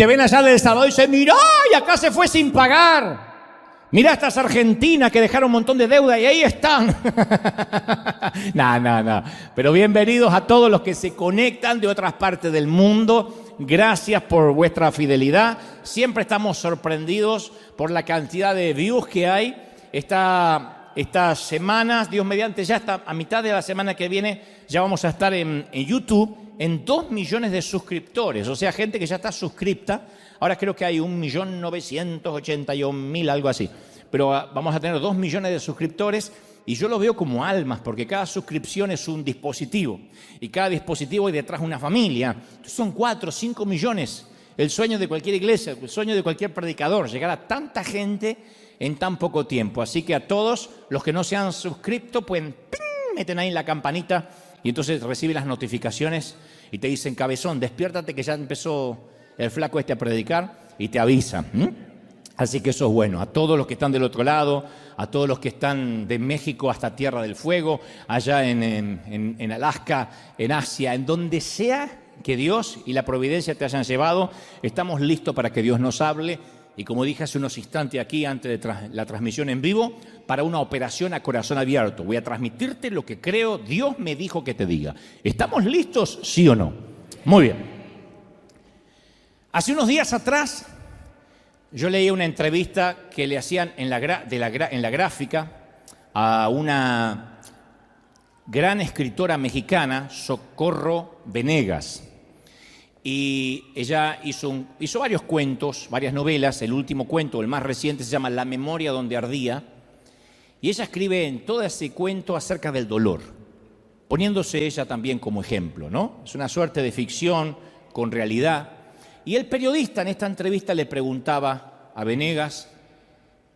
te ven allá del Salvador y dicen, mirá, y acá se fue sin pagar. Mirá estas Argentinas que dejaron un montón de deuda y ahí están. No. Pero bienvenidos a todos los que se conectan de otras partes del mundo. Gracias por vuestra fidelidad. Siempre estamos sorprendidos por la cantidad de views que hay. Estas semanas, Dios mediante, ya hasta a mitad de la semana que viene, ya vamos a estar en YouTube en 2 millones de suscriptores. O sea, gente que ya está suscripta. Ahora creo que hay 1.981.000, algo así. Pero vamos a tener 2 millones de suscriptores y yo lo veo como almas, porque cada suscripción es un dispositivo. Y cada dispositivo hay detrás una familia. Entonces son 4 o 5 millones. El sueño de cualquier iglesia, el sueño de cualquier predicador, llegar a tanta gente en tan poco tiempo. Así que a todos los que no se han suscrito, pueden meten ahí en la campanita y entonces reciben las notificaciones y te dicen, cabezón, despiértate que ya empezó el flaco este a predicar, y te avisa. Así que eso es bueno. A todos los que están del otro lado, a todos los que están de México hasta Tierra del Fuego, allá en Alaska, en Asia, en donde sea que Dios y la providencia te hayan llevado, estamos listos para que Dios nos hable. Y como dije hace unos instantes aquí, antes de la transmisión en vivo, para una operación a corazón abierto. Voy a transmitirte lo que creo Dios me dijo que te diga. ¿Estamos listos, sí o no? Muy bien. Hace unos días atrás, yo leí una entrevista que le hacían en la gráfica a una gran escritora mexicana, Socorro Venegas. Y ella hizo varios cuentos, varias novelas. El último cuento, el más reciente, se llama La memoria donde ardía. Y ella escribe en todo ese cuento acerca del dolor, poniéndose ella también como ejemplo, ¿no? Es una suerte de ficción con realidad. Y el periodista en esta entrevista le preguntaba a Venegas,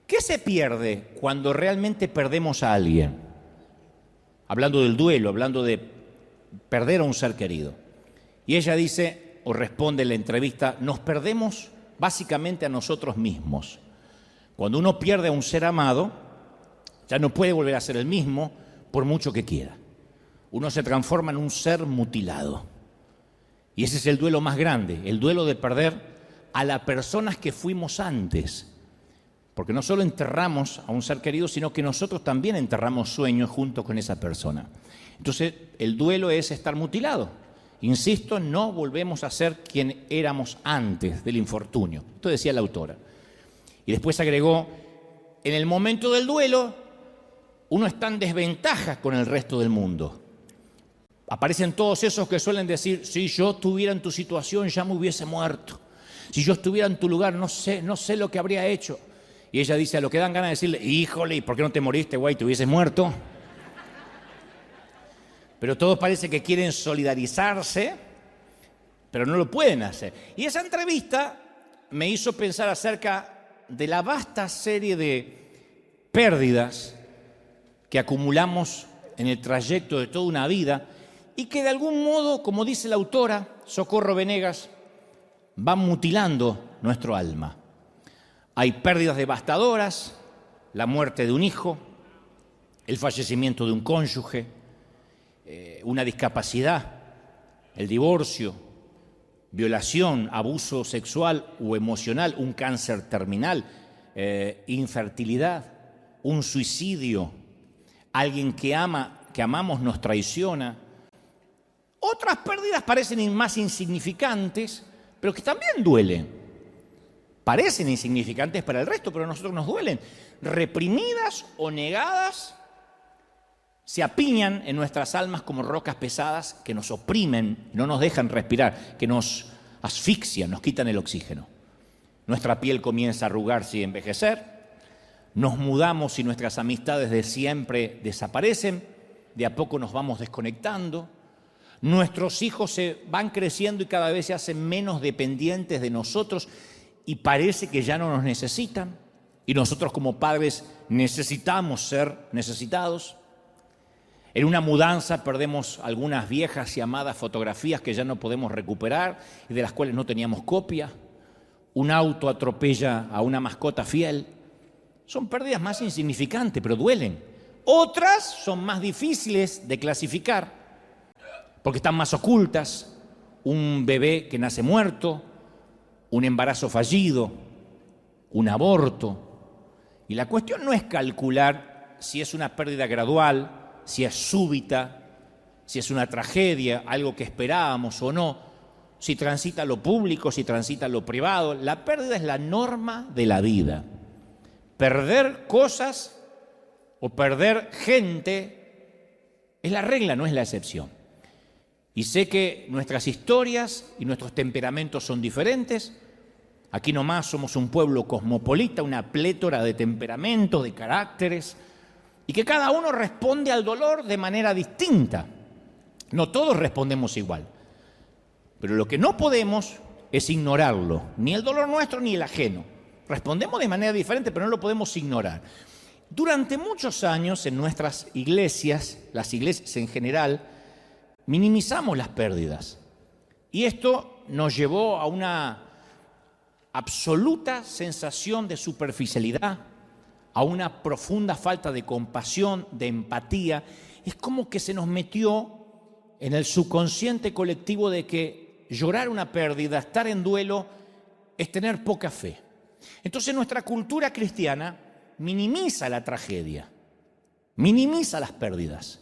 ¿qué se pierde cuando realmente perdemos a alguien? Hablando del duelo, hablando de perder a un ser querido. Y ella dice, o responde en la entrevista, nos perdemos básicamente a nosotros mismos. Cuando uno pierde a un ser amado, ya no puede volver a ser el mismo por mucho que quiera. Uno se transforma en un ser mutilado. Y ese es el duelo más grande, el duelo de perder a las personas que fuimos antes. Porque no solo enterramos a un ser querido, sino que nosotros también enterramos sueños junto con esa persona. Entonces, el duelo es estar mutilado. Insisto, no volvemos a ser quien éramos antes del infortunio. Esto decía la autora. Y después agregó, en el momento del duelo, uno está en desventaja con el resto del mundo. Aparecen todos esos que suelen decir, si yo estuviera en tu situación ya me hubiese muerto. Si yo estuviera en tu lugar no sé lo que habría hecho. Y ella dice, a lo que dan ganas de decirle, híjole, ¿y por qué no te moriste, güey? ¿Te hubieses muerto? Pero todos parece que quieren solidarizarse, pero no lo pueden hacer. Y esa entrevista me hizo pensar acerca de la vasta serie de pérdidas que acumulamos en el trayecto de toda una vida y que de algún modo, como dice la autora, Socorro Venegas, van mutilando nuestro alma. Hay pérdidas devastadoras, la muerte de un hijo, el fallecimiento de un cónyuge, una discapacidad, el divorcio, violación, abuso sexual o emocional, un cáncer terminal, infertilidad, un suicidio, alguien que amamos nos traiciona. Otras pérdidas parecen más insignificantes, pero que también duelen. Parecen insignificantes para el resto, pero a nosotros nos duelen. Reprimidas o negadas, se apiñan en nuestras almas como rocas pesadas que nos oprimen, no nos dejan respirar, que nos asfixian, nos quitan el oxígeno. Nuestra piel comienza a arrugarse y envejecer, nos mudamos y nuestras amistades de siempre desaparecen, de a poco nos vamos desconectando, nuestros hijos se van creciendo y cada vez se hacen menos dependientes de nosotros y parece que ya no nos necesitan, y nosotros como padres necesitamos ser necesitados. En una mudanza perdemos algunas viejas y amadas fotografías que ya no podemos recuperar y de las cuales no teníamos copia. Un auto atropella a una mascota fiel. Son pérdidas más insignificantes, pero duelen. Otras son más difíciles de clasificar porque están más ocultas. Un bebé que nace muerto, un embarazo fallido, un aborto. Y la cuestión no es calcular si es una pérdida gradual, si es súbita, si es una tragedia, algo que esperábamos o no, si transita lo público, si transita lo privado. La pérdida es la norma de la vida. Perder cosas o perder gente es la regla, no es la excepción. Y sé que nuestras historias y nuestros temperamentos son diferentes. Aquí nomás somos un pueblo cosmopolita, una plétora de temperamentos, de caracteres, y que cada uno responde al dolor de manera distinta. No todos respondemos igual. Pero lo que no podemos es ignorarlo, ni el dolor nuestro ni el ajeno. Respondemos de manera diferente, pero no lo podemos ignorar. Durante muchos años en nuestras iglesias, las iglesias en general, minimizamos las pérdidas. Y esto nos llevó a una absoluta sensación de superficialidad, a una profunda falta de compasión, de empatía. Es como que se nos metió en el subconsciente colectivo de que llorar una pérdida, estar en duelo, es tener poca fe. Entonces nuestra cultura cristiana minimiza la tragedia, minimiza las pérdidas.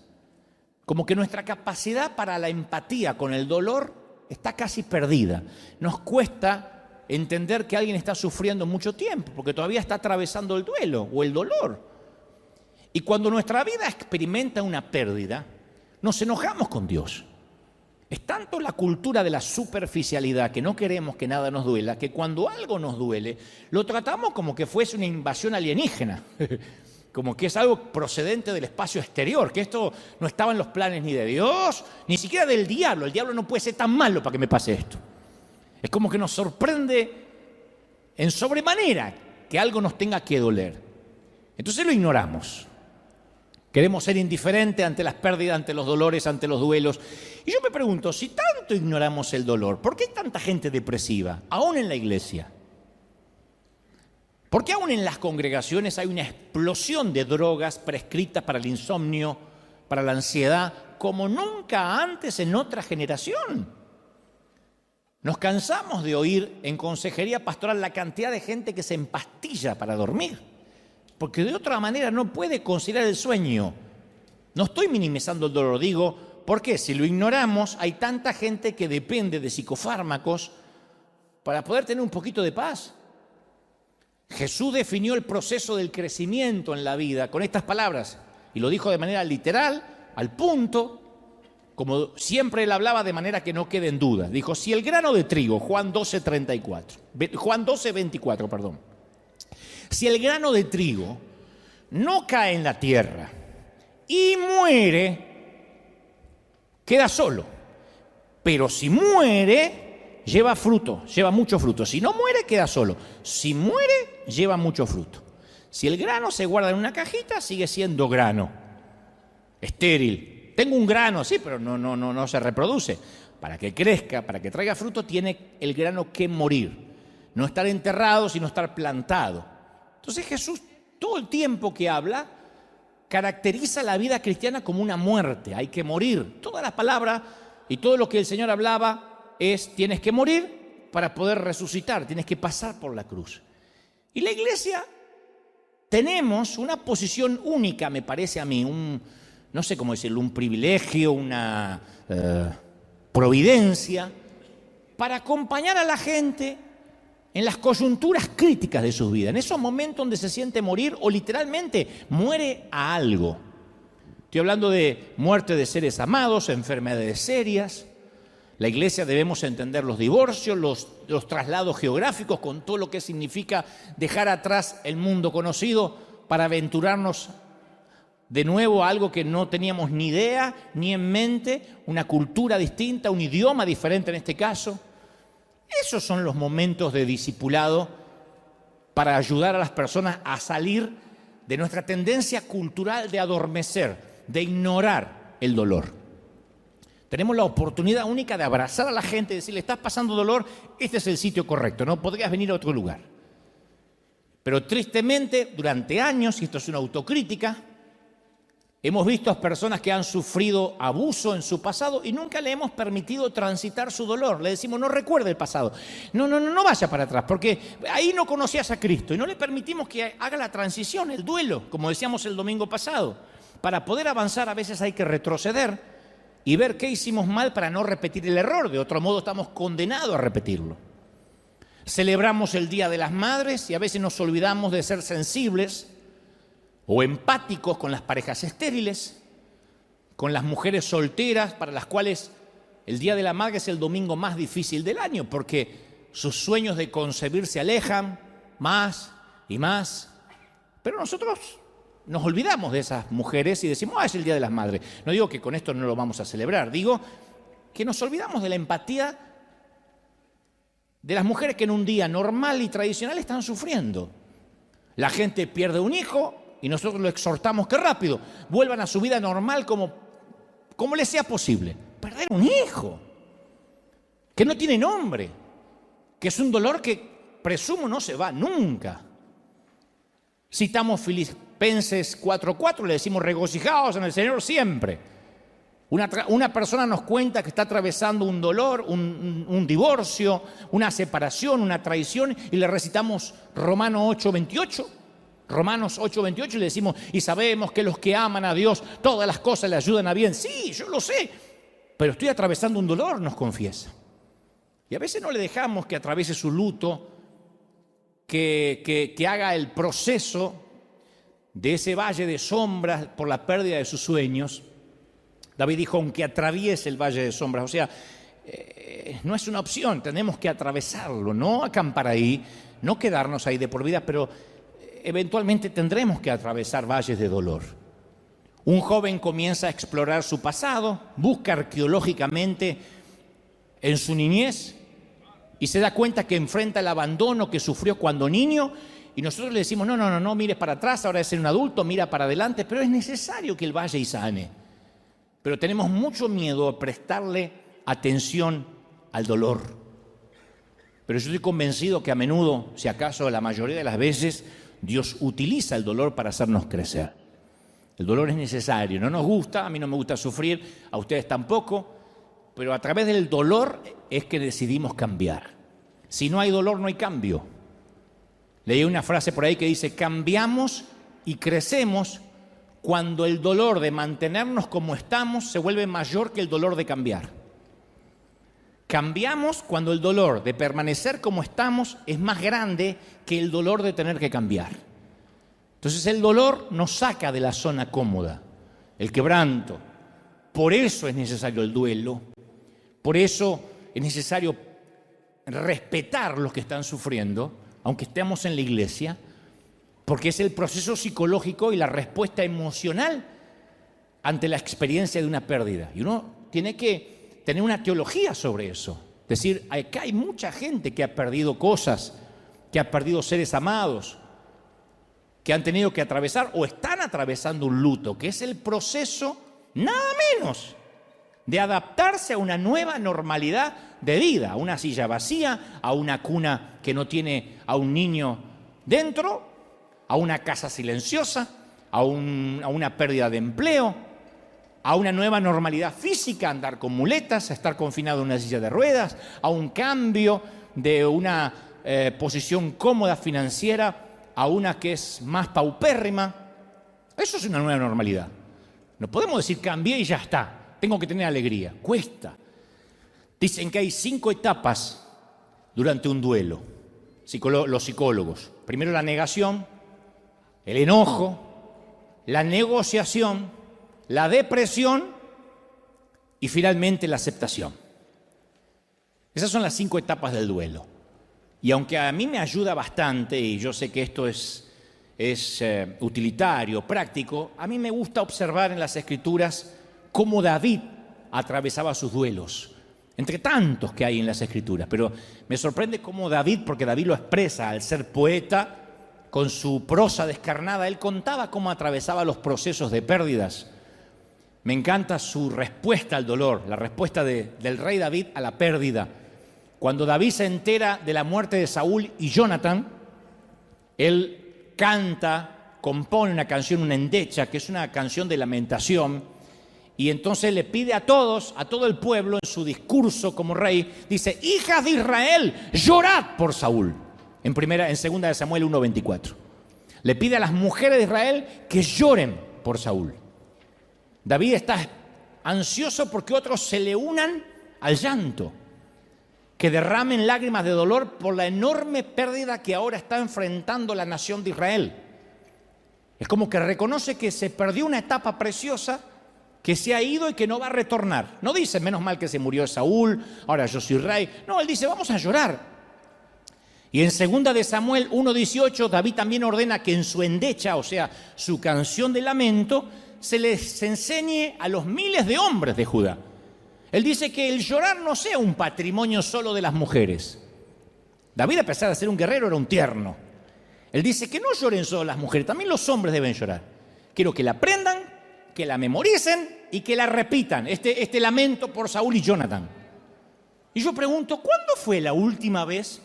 Como que nuestra capacidad para la empatía con el dolor está casi perdida. Nos cuesta entender que alguien está sufriendo mucho tiempo, porque todavía está atravesando el duelo o el dolor. Y cuando nuestra vida experimenta una pérdida, nos enojamos con Dios. Es tanto la cultura de la superficialidad, que no queremos que nada nos duela, que cuando algo nos duele, lo tratamos como que fuese una invasión alienígena. Como que es algo procedente del espacio exterior, que esto no estaba en los planes ni de Dios, ni siquiera del diablo. El diablo no puede ser tan malo para que me pase esto. Es como que nos sorprende en sobremanera que algo nos tenga que doler. Entonces lo ignoramos. Queremos ser indiferentes ante las pérdidas, ante los dolores, ante los duelos. Y yo me pregunto, si tanto ignoramos el dolor, ¿por qué hay tanta gente depresiva, aún en la iglesia? ¿Por qué aún en las congregaciones hay una explosión de drogas prescritas para el insomnio, para la ansiedad, como nunca antes en otra generación? Nos cansamos de oír en consejería pastoral la cantidad de gente que se empastilla para dormir, porque de otra manera no puede conciliar el sueño. No estoy minimizando el dolor, digo, porque si lo ignoramos, hay tanta gente que depende de psicofármacos para poder tener un poquito de paz. Jesús definió el proceso del crecimiento en la vida con estas palabras, y lo dijo de manera literal, al punto, como siempre él hablaba de manera que no quede en duda. Dijo, si el grano de trigo, Juan 12:24, perdón. Si el grano de trigo no cae en la tierra y muere, queda solo. Pero si muere, lleva fruto, lleva mucho fruto. Si no muere, queda solo. Si muere, lleva mucho fruto. Si el grano se guarda en una cajita, sigue siendo grano, estéril. Tengo un grano, sí, pero no se reproduce. Para que crezca, para que traiga fruto, tiene el grano que morir. No estar enterrado, sino estar plantado. Entonces Jesús, todo el tiempo que habla, caracteriza la vida cristiana como una muerte. Hay que morir. Todas las palabras y todo lo que el Señor hablaba es, tienes que morir para poder resucitar, tienes que pasar por la cruz. Y la iglesia tenemos una posición única, me parece a mí, no sé cómo decirlo, un privilegio, una providencia, para acompañar a la gente en las coyunturas críticas de sus vidas, en esos momentos donde se siente morir o literalmente muere a algo. Estoy hablando de muerte de seres amados, enfermedades serias. La iglesia debemos entender los divorcios, los traslados geográficos, con todo lo que significa dejar atrás el mundo conocido para aventurarnos de nuevo a algo que no teníamos ni idea ni en mente, una cultura distinta, un idioma diferente en este caso. Esos son los momentos de discipulado para ayudar a las personas a salir de nuestra tendencia cultural de adormecer, de ignorar el dolor. Tenemos la oportunidad única de abrazar a la gente y decirle, estás pasando dolor, este es el sitio correcto, no podrías venir a otro lugar. Pero tristemente, durante años, y esto es una autocrítica, Hemos visto personas que han sufrido abuso en su pasado y nunca le hemos permitido transitar su dolor. Le decimos, no recuerde el pasado. No vaya para atrás, porque ahí no conocías a Cristo. Y no le permitimos que haga la transición, el duelo, como decíamos el domingo pasado. Para poder avanzar a veces hay que retroceder y ver qué hicimos mal para no repetir el error. De otro modo estamos condenados a repetirlo. Celebramos el Día de las Madres y a veces nos olvidamos de ser sensibles o empáticos con las parejas estériles, con las mujeres solteras, para las cuales el Día de la Madre es el domingo más difícil del año, porque sus sueños de concebir se alejan más y más. Pero nosotros nos olvidamos de esas mujeres y decimos, es el Día de las Madres. No digo que con esto no lo vamos a celebrar, digo que nos olvidamos de la empatía de las mujeres que en un día normal y tradicional están sufriendo. La gente pierde un hijo y nosotros lo exhortamos que rápido vuelvan a su vida normal como les sea posible. Perder un hijo, que no tiene nombre, que es un dolor que presumo no se va nunca. Citamos Filipenses 4:4, le decimos regocijaos en el Señor siempre. Una persona nos cuenta que está atravesando un dolor, un divorcio, una separación, una traición, y le recitamos Romanos 8:28, y le decimos, y sabemos que los que aman a Dios, todas las cosas le ayudan a bien. Sí, yo lo sé, pero estoy atravesando un dolor, nos confiesa. Y a veces no le dejamos que atraviese su luto, que haga el proceso de ese valle de sombras por la pérdida de sus sueños. David dijo, aunque atraviese el valle de sombras, o sea, no es una opción, tenemos que atravesarlo, no acampar ahí, no quedarnos ahí de por vida, pero eventualmente tendremos que atravesar valles de dolor. Un joven comienza a explorar su pasado, busca arqueológicamente en su niñez y se da cuenta que enfrenta el abandono que sufrió cuando niño, y nosotros le decimos, no mires para atrás, ahora es un adulto, mira para adelante, pero es necesario que él vaya y sane. Pero tenemos mucho miedo a prestarle atención al dolor. Pero yo estoy convencido que a menudo, si acaso la mayoría de las veces, Dios utiliza el dolor para hacernos crecer. El dolor es necesario, no nos gusta, a mí no me gusta sufrir, a ustedes tampoco, pero a través del dolor es que decidimos cambiar. Si no hay dolor, no hay cambio. Leí una frase por ahí que dice, cambiamos y crecemos cuando el dolor de mantenernos como estamos se vuelve mayor que el dolor de cambiar. Cambiamos cuando el dolor de permanecer como estamos es más grande que el dolor de tener que cambiar. Entonces el dolor nos saca de la zona cómoda, el quebranto. Por eso es necesario el duelo, por eso es necesario respetar los que están sufriendo, aunque estemos en la iglesia, porque es el proceso psicológico y la respuesta emocional ante la experiencia de una pérdida. Y uno tiene que tener una teología sobre eso. Es decir, acá hay mucha gente que ha perdido cosas, que ha perdido seres amados, que han tenido que atravesar o están atravesando un luto, que es el proceso, nada menos, de adaptarse a una nueva normalidad de vida, a una silla vacía, a una cuna que no tiene a un niño dentro, a una casa silenciosa, a una pérdida de empleo, a una nueva normalidad física, andar con muletas, a estar confinado en una silla de ruedas, a un cambio de una posición cómoda financiera a una que es más paupérrima. Eso es una nueva normalidad. No podemos decir cambié y ya está, tengo que tener alegría. Cuesta. Dicen que hay 5 etapas durante un duelo, los psicólogos. Primero la negación, el enojo, la negociación, la depresión y finalmente la aceptación. Esas son las 5 etapas del duelo. Y aunque a mí me ayuda bastante, y yo sé que esto es utilitario, práctico, a mí me gusta observar en las Escrituras cómo David atravesaba sus duelos, entre tantos que hay en las Escrituras. Pero me sorprende cómo David, porque David lo expresa al ser poeta, con su prosa descarnada, él contaba cómo atravesaba los procesos de pérdidas. Me encanta su respuesta al dolor, la respuesta del rey David a la pérdida. Cuando David se entera de la muerte de Saúl y Jonatán, él canta compone una canción, una endecha, que es una canción de lamentación, y entonces le pide a todos, a todo el pueblo, en su discurso como rey, dice: hijas de Israel, llorad por Saúl. En segunda de Samuel 1:24. Le pide a las mujeres de Israel que lloren por Saúl. David está ansioso porque otros se le unan al llanto, que derramen lágrimas de dolor por la enorme pérdida que ahora está enfrentando la nación de Israel. Es como que reconoce que se perdió una etapa preciosa, que se ha ido y que no va a retornar. No dice: menos mal que se murió Saúl, ahora yo soy rey. No, él dice: vamos a llorar. Y en 2 de Samuel 1:18, David también ordena que en su endecha, o sea, su canción de lamento, se les enseñe a los miles de hombres de Judá. Él dice que el llorar no sea un patrimonio solo de las mujeres. David, a pesar de ser un guerrero, era un tierno. Él dice que no lloren solo las mujeres, también los hombres deben llorar. Quiero que la aprendan, que la memoricen y que la repitan, este lamento por Saúl y Jonathan. Y yo pregunto, ¿cuándo fue la última vez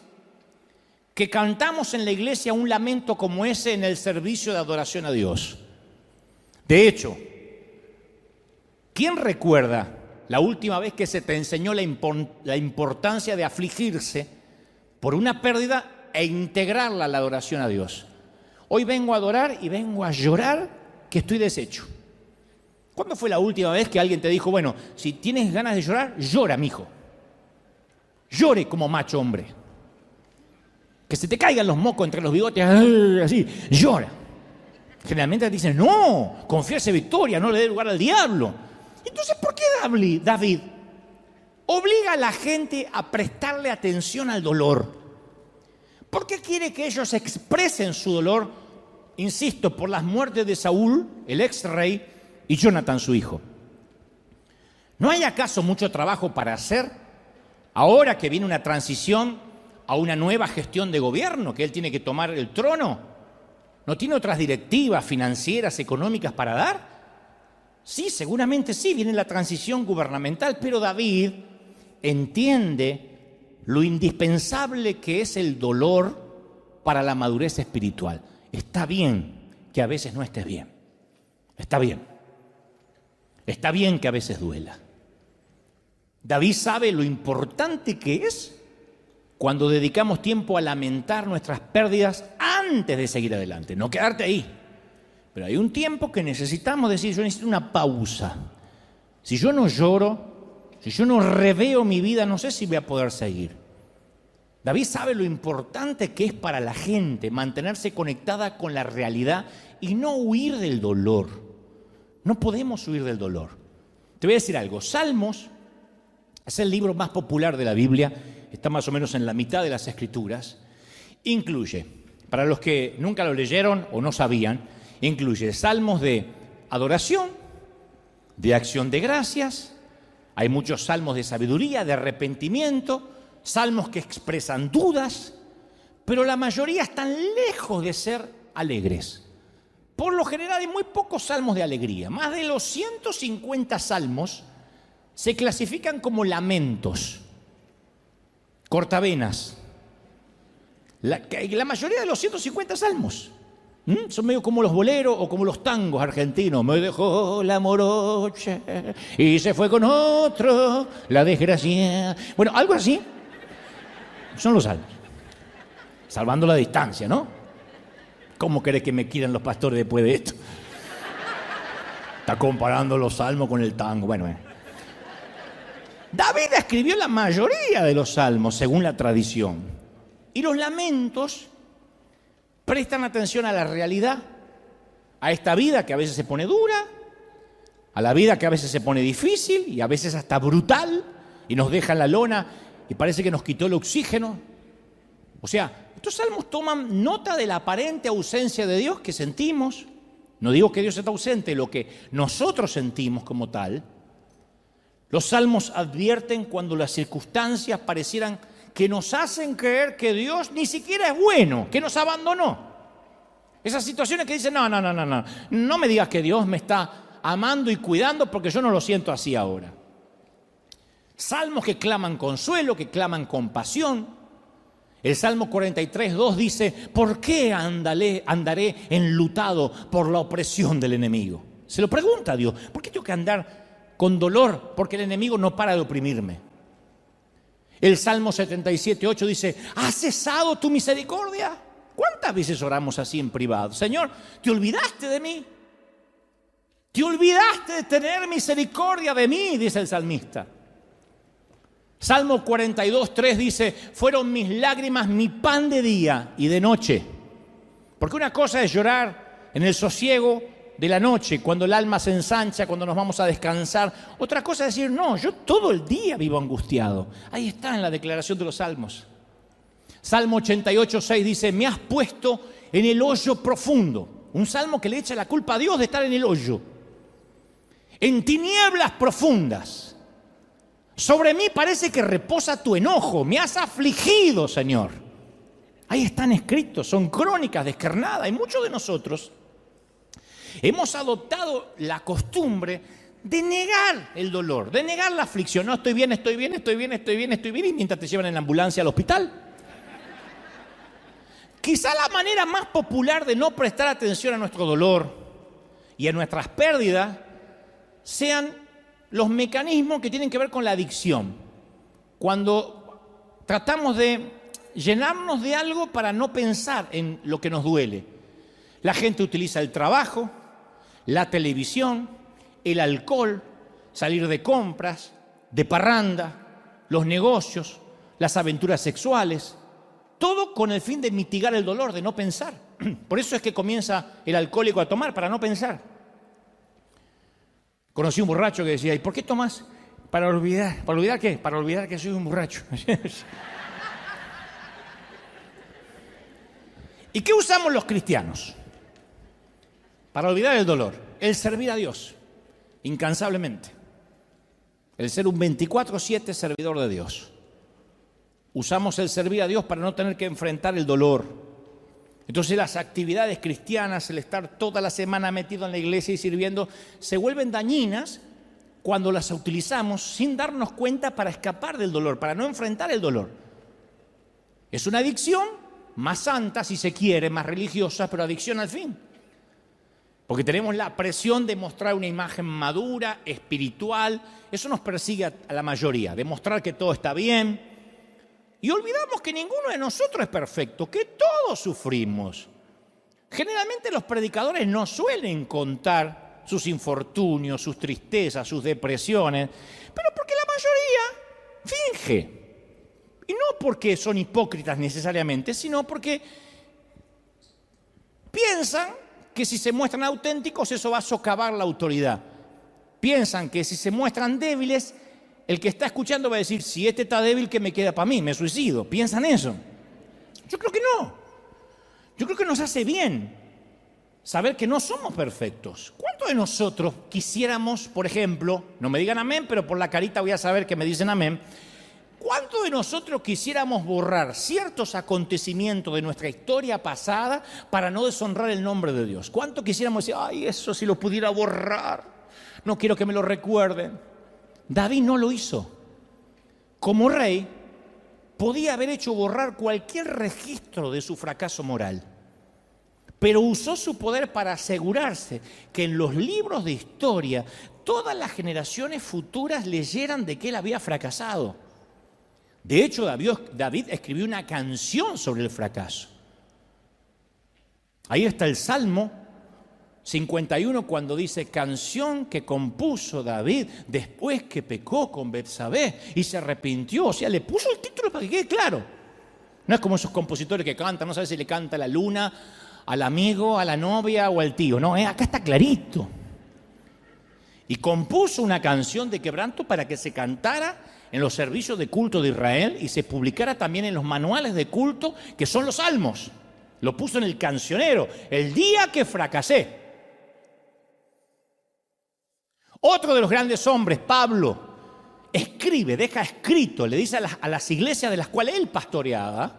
que cantamos en la iglesia un lamento como ese en el servicio de adoración a Dios? De hecho, ¿quién recuerda la última vez que se te enseñó la importancia de afligirse por una pérdida e integrarla a la adoración a Dios? Hoy vengo a adorar y vengo a llorar que estoy deshecho. ¿Cuándo fue la última vez que alguien te dijo: bueno, si tienes ganas de llorar, llora, mijo? Llore como macho hombre. Que se te caigan los mocos entre los bigotes, así, llora. Generalmente te dicen: no, confiese victoria, no le dé lugar al diablo. Entonces, ¿por qué David obliga a la gente a prestarle atención al dolor? ¿Por qué quiere que ellos expresen su dolor, insisto, por las muertes de Saúl, el ex rey, y Jonathan, su hijo? ¿No hay acaso mucho trabajo para hacer ahora que viene una transición a una nueva gestión de gobierno, que él tiene que tomar el trono? ¿No tiene otras directivas financieras, económicas para dar? Sí, seguramente sí, viene la transición gubernamental, pero David entiende lo indispensable que es el dolor para la madurez espiritual. Está bien que a veces no estés bien. Está bien. Está bien que a veces duela. David sabe lo importante que es cuando dedicamos tiempo a lamentar nuestras pérdidas antes de seguir adelante, no quedarte ahí. Pero hay un tiempo que necesitamos decir: yo necesito una pausa. Si yo no lloro, si yo no reveo mi vida, no sé si voy a poder seguir. David sabe lo importante que es para la gente mantenerse conectada con la realidad y no huir del dolor. No podemos huir del dolor. Te voy a decir algo: Salmos es el libro más popular de la Biblia, está más o menos en la mitad de las Escrituras. Incluye, para los que nunca lo leyeron o no sabían, incluye salmos de adoración, de acción de gracias, hay muchos salmos de sabiduría, de arrepentimiento, salmos que expresan dudas, pero la mayoría están lejos de ser alegres. Por lo general hay muy pocos salmos de alegría. Más de los 150 salmos se clasifican como lamentos, cortavenas. La mayoría de los 150 salmos son medio como los boleros o como los tangos argentinos. Me dejó la morocha y se fue con otro, la desgracia. Bueno, algo así son los salmos. Salvando la distancia, ¿no? ¿Cómo querés que me quieran los pastores después de esto? Está comparando los salmos con el tango. Bueno. David escribió la mayoría de los salmos según la tradición. Y los lamentos prestan atención a la realidad, a esta vida que a veces se pone dura, a la vida que a veces se pone difícil y a veces hasta brutal y nos deja en la lona y parece que nos quitó el oxígeno. O sea, estos salmos toman nota de la aparente ausencia de Dios que sentimos. No digo que Dios está ausente, lo que nosotros sentimos como tal. Los salmos advierten cuando las circunstancias parecieran que nos hacen creer que Dios ni siquiera es bueno, que nos abandonó. Esas situaciones que dicen: no me digas que Dios me está amando y cuidando porque yo no lo siento así ahora. Salmos que claman consuelo, que claman compasión. El Salmo 43:2 dice, ¿por qué andaré enlutado por la opresión del enemigo? Se lo pregunta a Dios, ¿por qué tengo que andar con dolor? Porque el enemigo no para de oprimirme. El Salmo 77:8 dice, ¿has cesado tu misericordia? ¿Cuántas veces oramos así en privado? Señor, ¿te olvidaste de mí? ¿Te olvidaste de tener misericordia de mí? Dice el salmista. Salmo 42:3 dice, fueron mis lágrimas mi pan de día y de noche. Porque una cosa es llorar en el sosiego de la noche, cuando el alma se ensancha, cuando nos vamos a descansar. Otra cosa es decir, no, yo todo el día vivo angustiado. Ahí está en la declaración de los salmos. Salmo 88:6 dice, me has puesto en el hoyo profundo. Un salmo que le echa la culpa a Dios de estar en el hoyo. En tinieblas profundas. Sobre mí parece que reposa tu enojo. Me has afligido, Señor. Ahí están escritos, son crónicas descarnadas. Y muchos de nosotros hemos adoptado la costumbre de negar el dolor, de negar la aflicción. No, estoy bien, estoy bien, estoy bien, estoy bien, estoy bien. Y mientras te llevan en la ambulancia al hospital. Quizá la manera más popular de no prestar atención a nuestro dolor y a nuestras pérdidas sean los mecanismos que tienen que ver con la adicción. Cuando tratamos de llenarnos de algo para no pensar en lo que nos duele. La gente utiliza el trabajo, la televisión, el alcohol, salir de compras, de parranda, los negocios, las aventuras sexuales, todo con el fin de mitigar el dolor, de no pensar. Por eso es que comienza el alcohólico a tomar, para no pensar. Conocí un borracho que decía, ¿y por qué tomas? Para olvidar. ¿Para olvidar qué? Para olvidar que soy un borracho. ¿Y qué usamos los cristianos? Para olvidar el dolor. El servir a Dios, incansablemente. El ser un 24/7 servidor de Dios. Usamos el servir a Dios para no tener que enfrentar el dolor. Entonces las actividades cristianas, el estar toda la semana metido en la iglesia y sirviendo, se vuelven dañinas cuando las utilizamos sin darnos cuenta para escapar del dolor, para no enfrentar el dolor. Es una adicción más santa, si se quiere, más religiosa, pero adicción al fin. Porque tenemos la presión de mostrar una imagen madura, espiritual. Eso nos persigue a la mayoría, demostrar que todo está bien. Y olvidamos que ninguno de nosotros es perfecto, que todos sufrimos. Generalmente los predicadores no suelen contar sus infortunios, sus tristezas, sus depresiones, pero porque la mayoría finge. Y no porque son hipócritas necesariamente, sino porque piensan que si se muestran auténticos eso va a socavar la autoridad. Piensan que si se muestran débiles, el que está escuchando va a decir, si este está débil, ¿qué me queda para mí? Me suicido. ¿Piensan eso? Yo creo que no. Yo creo que nos hace bien saber que no somos perfectos. ¿Cuántos de nosotros quisiéramos, por ejemplo, no me digan amén, pero por la carita voy a saber que me dicen amén, ¿cuántos de nosotros quisiéramos borrar ciertos acontecimientos de nuestra historia pasada para no deshonrar el nombre de Dios? ¿Cuántos quisiéramos decir, ay, eso si lo pudiera borrar, no quiero que me lo recuerden? David no lo hizo. Como rey, podía haber hecho borrar cualquier registro de su fracaso moral, pero usó su poder para asegurarse que en los libros de historia todas las generaciones futuras leyeran de que él había fracasado. De hecho, David escribió una canción sobre el fracaso. Ahí está el Salmo 51 cuando dice, canción que compuso David después que pecó con Betsabé y se arrepintió. O sea, le puso el título para que quede claro. No es como esos compositores que cantan, no sabes si le canta a la luna, al amigo, a la novia o al tío. No, acá está clarito. Y compuso una canción de quebranto para que se cantara en los servicios de culto de Israel y se publicara también en los manuales de culto, que son los salmos. Lo puso en el cancionero, el día que fracasé. Otro de los grandes hombres, Pablo, escribe, deja escrito, le dice a las iglesias de las cuales él pastoreaba,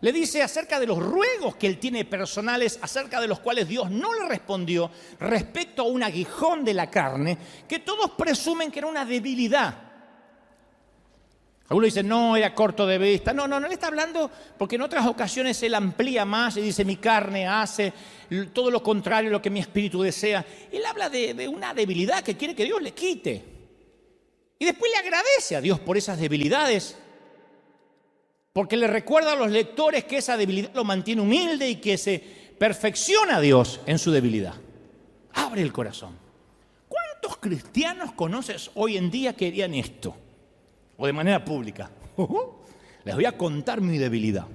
le dice acerca de los ruegos que él tiene personales, acerca de los cuales Dios no le respondió respecto a un aguijón de la carne, que todos presumen que era una debilidad. Algunos dicen, no, era corto de vista. No, él está hablando porque en otras ocasiones él amplía más y dice, mi carne hace todo lo contrario a lo que mi espíritu desea. Él habla de una debilidad que quiere que Dios le quite. Y después le agradece a Dios por esas debilidades, porque le recuerda a los lectores que esa debilidad lo mantiene humilde y que se perfecciona a Dios en su debilidad. Abre el corazón. ¿Cuántos cristianos conoces hoy en día que harían esto? O de manera pública. Les voy a contar mi debilidad.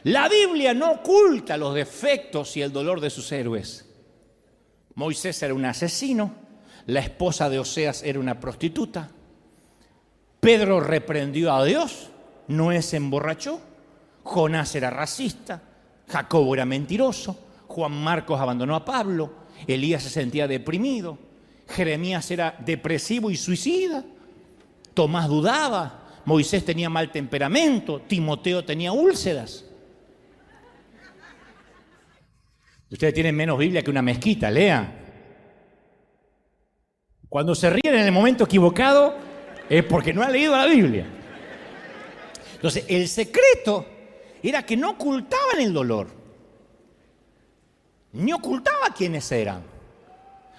La Biblia no oculta los defectos y el dolor de sus héroes. Moisés era un asesino, la esposa de Oseas era una prostituta, Pedro reprendió a Dios, Noé se emborrachó, Jonás era racista, Jacobo era mentiroso, Juan Marcos abandonó a Pablo, Elías se sentía deprimido, Jeremías era depresivo y suicida, Tomás dudaba, Moisés tenía mal temperamento, Timoteo tenía úlceras. Ustedes tienen menos Biblia que una mezquita, lean. Cuando se ríen en el momento equivocado es porque no han leído la Biblia. Entonces, el secreto era que no ocultaban el dolor, ni ocultaba quiénes eran.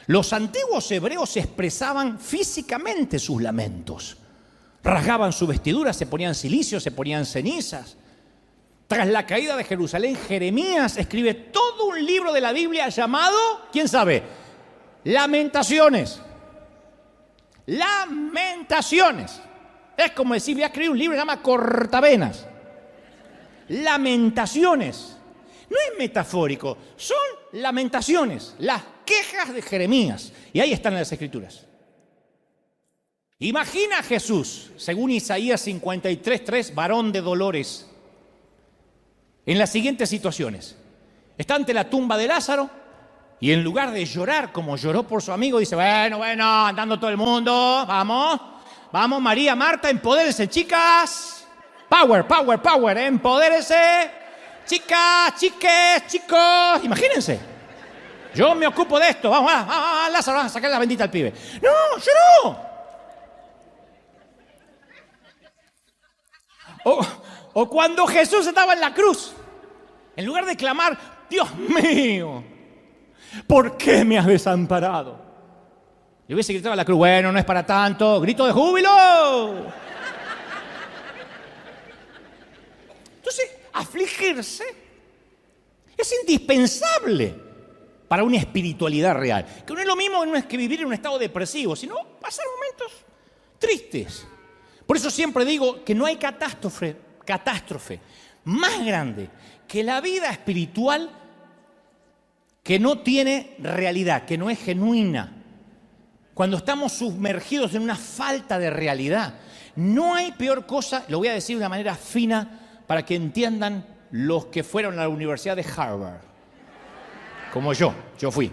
Los antiguos hebreos expresaban físicamente sus lamentos. Rasgaban su vestidura, se ponían cilicio, se ponían cenizas. Tras la caída de Jerusalén, Jeremías escribe todo un libro de la Biblia llamado, ¿quién sabe? Lamentaciones. Lamentaciones. Es como decir, voy a escribir un libro que se llama Cortavenas. Lamentaciones. No es metafórico, son lamentaciones, las quejas de Jeremías. Y ahí están las Escrituras. Imagina a Jesús, según Isaías 53:3, varón de dolores, en las siguientes situaciones. Está ante la tumba de Lázaro y en lugar de llorar como lloró por su amigo, dice, bueno, andando todo el mundo, vamos María, Marta, empodérense, chicas. Power, empodérense. Chicas, chiques, chicos, imagínense. Yo me ocupo de esto, vamos, Lázaro, vamos a sacar la bendita al pibe. No, yo no. O cuando Jesús estaba en la cruz, en lugar de clamar, Dios mío, ¿por qué me has desamparado? Le hubiese gritado a la cruz, bueno, no es para tanto, grito de júbilo. Entonces, afligirse es indispensable para una espiritualidad real. Que no es lo mismo no es que vivir en un estado depresivo, sino pasar momentos tristes. Por eso siempre digo que no hay catástrofe más grande que la vida espiritual que no tiene realidad, que no es genuina. Cuando estamos sumergidos en una falta de realidad, no hay peor cosa, lo voy a decir de una manera fina para que entiendan los que fueron a la Universidad de Harvard. Como yo fui.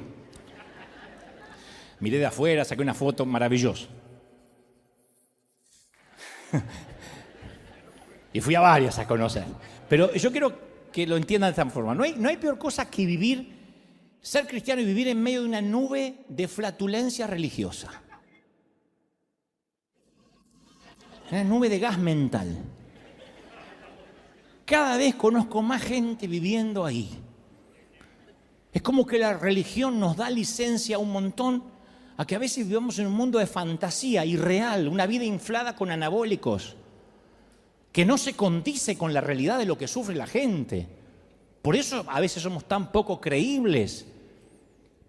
Miré de afuera, saqué una foto maravillosa. Y fui a varias a conocer. Pero yo quiero que lo entiendan de esta forma. No hay peor cosa que ser cristiano y vivir en medio de una nube de flatulencia religiosa. Una nube de gas mental. Cada vez conozco más gente viviendo ahí. Es como que la religión nos da licencia un montón a que a veces vivamos en un mundo de fantasía irreal, una vida inflada con anabólicos, que no se condice con la realidad de lo que sufre la gente. Por eso a veces somos tan poco creíbles.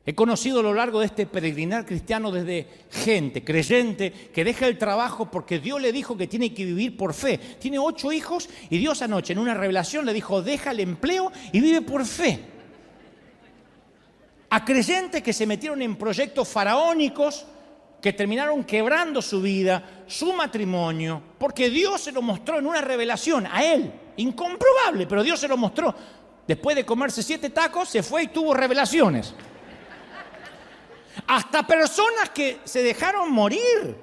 He conocido a lo largo de este peregrinar cristiano desde gente creyente que deja el trabajo porque Dios le dijo que tiene que vivir por fe. Tiene 8 hijos y Dios anoche en una revelación le dijo, deja el empleo y vive por fe. A creyentes que se metieron en proyectos faraónicos que terminaron quebrando su vida, su matrimonio, porque Dios se lo mostró en una revelación a él, incomprobable, pero Dios se lo mostró. Después de comerse 7 tacos, se fue y tuvo revelaciones. Hasta personas que se dejaron morir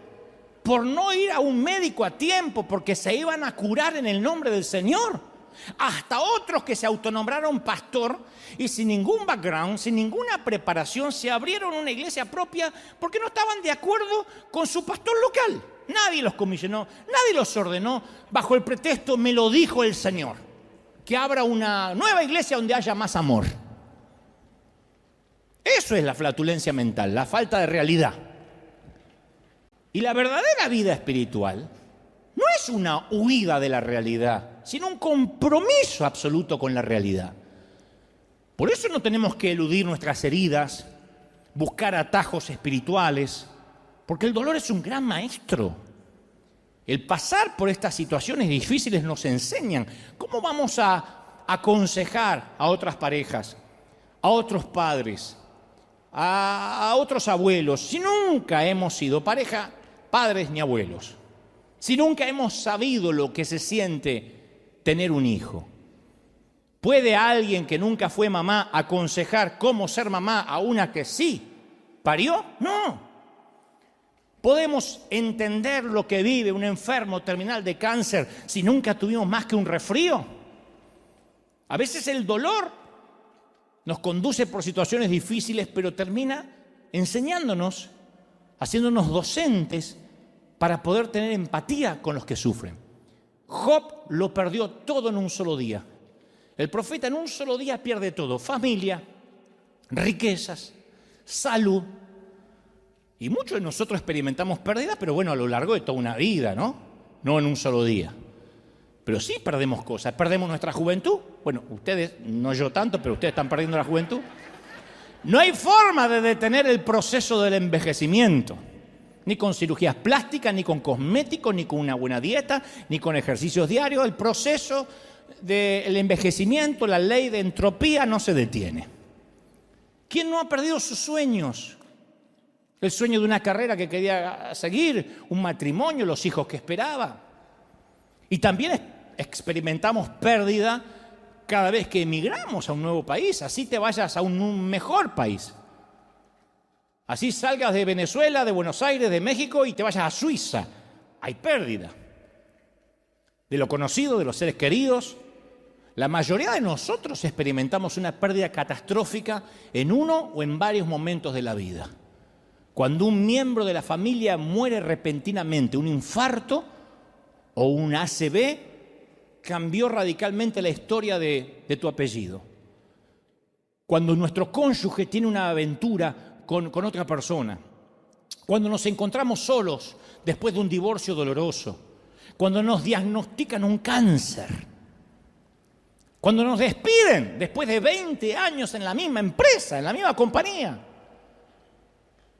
por no ir a un médico a tiempo, porque se iban a curar en el nombre del Señor. hasta otros que se autonombraron pastor y sin ningún background, sin ninguna preparación, se abrieron una iglesia propia porque no estaban de acuerdo con su pastor local. Nadie los comisionó, nadie los ordenó bajo el pretexto, me lo dijo el Señor, que abra una nueva iglesia donde haya más amor. Eso es la flatulencia mental, la falta de realidad. Y la verdadera vida espiritual no es una huida de la realidad, sino un compromiso absoluto con la realidad. Por eso no tenemos que eludir nuestras heridas, buscar atajos espirituales, porque el dolor es un gran maestro. El pasar por estas situaciones difíciles nos enseñan cómo vamos a aconsejar a otras parejas, a otros padres, a otros abuelos, si nunca hemos sido pareja, padres ni abuelos, si nunca hemos sabido lo que se siente tener un hijo. ¿Puede alguien que nunca fue mamá aconsejar cómo ser mamá a una que sí parió? No. ¿Podemos entender lo que vive un enfermo terminal de cáncer si nunca tuvimos más que un resfrío? A veces el dolor nos conduce por situaciones difíciles, pero termina enseñándonos, haciéndonos docentes para poder tener empatía con los que sufren. Job lo perdió todo en un solo día. El profeta en un solo día pierde todo: familia, riquezas, salud. Y muchos de nosotros experimentamos pérdidas, pero bueno, a lo largo de toda una vida, ¿no? No en un solo día. Pero sí perdemos cosas. Perdemos nuestra juventud. Bueno, ustedes, no yo tanto, pero ustedes están perdiendo la juventud. No hay forma de detener el proceso del envejecimiento. Ni con cirugías plásticas, ni con cosméticos, ni con una buena dieta, ni con ejercicios diarios. El proceso del envejecimiento, la ley de entropía, no se detiene. ¿Quién no ha perdido sus sueños? El sueño de una carrera que quería seguir, un matrimonio, los hijos que esperaba. Y también experimentamos pérdida cada vez que emigramos a un nuevo país. Así te vayas a un mejor país. Así salgas de Venezuela, de Buenos Aires, de México y te vayas a Suiza. Hay pérdida de lo conocido, de los seres queridos. La mayoría de nosotros experimentamos una pérdida catastrófica en uno o en varios momentos de la vida. Cuando un miembro de la familia muere repentinamente, un infarto o un ACV, cambió radicalmente la historia de tu apellido. Cuando nuestro cónyuge tiene una aventura con otra persona. Cuando nos encontramos solos después de un divorcio doloroso. Cuando nos diagnostican un cáncer. Cuando nos despiden después de 20 años en la misma empresa, en la misma compañía.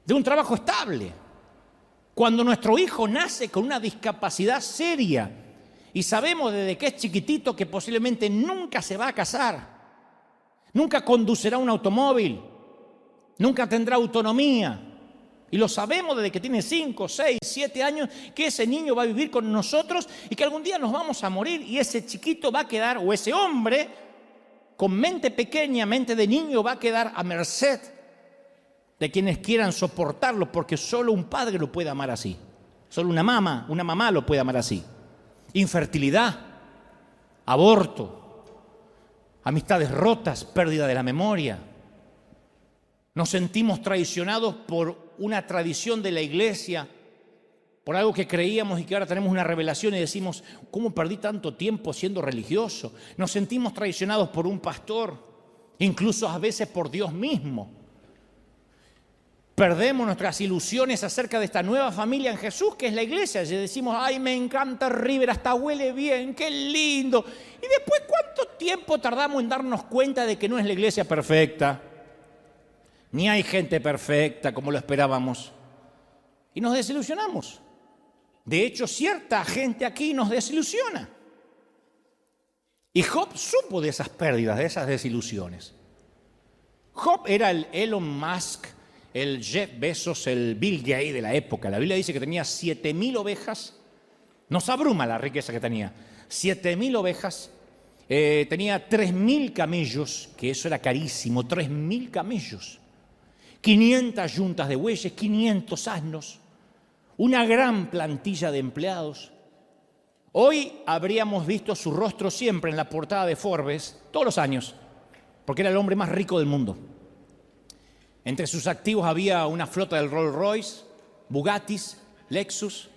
De un trabajo estable. Cuando nuestro hijo nace con una discapacidad seria y sabemos desde que es chiquitito que posiblemente nunca se va a casar, nunca conducirá un automóvil, nunca tendrá autonomía. Y lo sabemos desde que tiene 5, 6, 7 años, que ese niño va a vivir con nosotros y que algún día nos vamos a morir y ese chiquito va a quedar, o ese hombre con mente pequeña, mente de niño, va a quedar a merced de quienes quieran soportarlo, porque solo un padre lo puede amar así. Solo una mamá lo puede amar así. Infertilidad, aborto, amistades rotas, pérdida de la memoria. Nos sentimos traicionados por una tradición de la iglesia, por algo que creíamos y que ahora tenemos una revelación y decimos, ¿cómo perdí tanto tiempo siendo religioso? Nos sentimos traicionados por un pastor, incluso a veces por Dios mismo. Perdemos nuestras ilusiones acerca de esta nueva familia en Jesús, que es la iglesia. Y decimos, ay, me encanta River, hasta huele bien, qué lindo. Y después, ¿cuánto tiempo tardamos en darnos cuenta de que no es la iglesia perfecta? Ni hay gente perfecta como lo esperábamos. Y nos desilusionamos. De hecho, cierta gente aquí nos desilusiona. Y Job supo de esas pérdidas, de esas desilusiones. Job era el Elon Musk, el Jeff Bezos, el Bill Gates de la época. La Biblia dice que tenía 7,000 ovejas. Nos abruma la riqueza que tenía. 7,000 ovejas. Tenía 3,000 camellos, que eso era carísimo. 3,000 camellos. 500 yuntas de bueyes, 500 asnos. Una gran plantilla de empleados. Hoy habríamos visto su rostro siempre en la portada de Forbes, todos los años, porque era el hombre más rico del mundo. Entre sus activos había una flota del Rolls Royce, Bugattis, Lexus,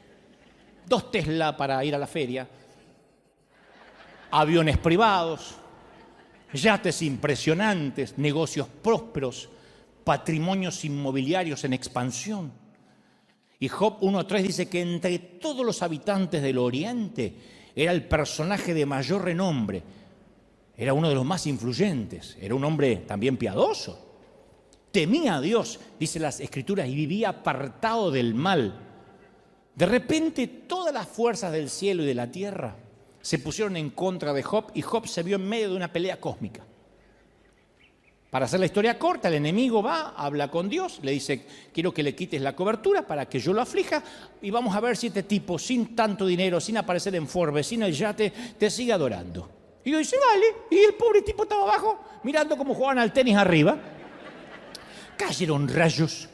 2 Tesla para ir a la feria, aviones privados, yates impresionantes, negocios prósperos, patrimonios inmobiliarios en expansión. Y Job 1.3 dice que entre todos los habitantes del Oriente era el personaje de mayor renombre, era uno de los más influyentes, era un hombre también piadoso. Temía a Dios, dice las Escrituras, y vivía apartado del mal. De repente, todas las fuerzas del cielo y de la tierra se pusieron en contra de Job y Job se vio en medio de una pelea cósmica. Para hacer la historia corta, el enemigo va, habla con Dios, le dice, quiero que le quites la cobertura para que yo lo aflija y vamos a ver si este tipo, sin tanto dinero, sin aparecer en Forbes, sin el yate, te sigue adorando. Y yo dice, vale, y el pobre tipo estaba abajo, mirando cómo jugaban al tenis arriba. Cayeron rayos,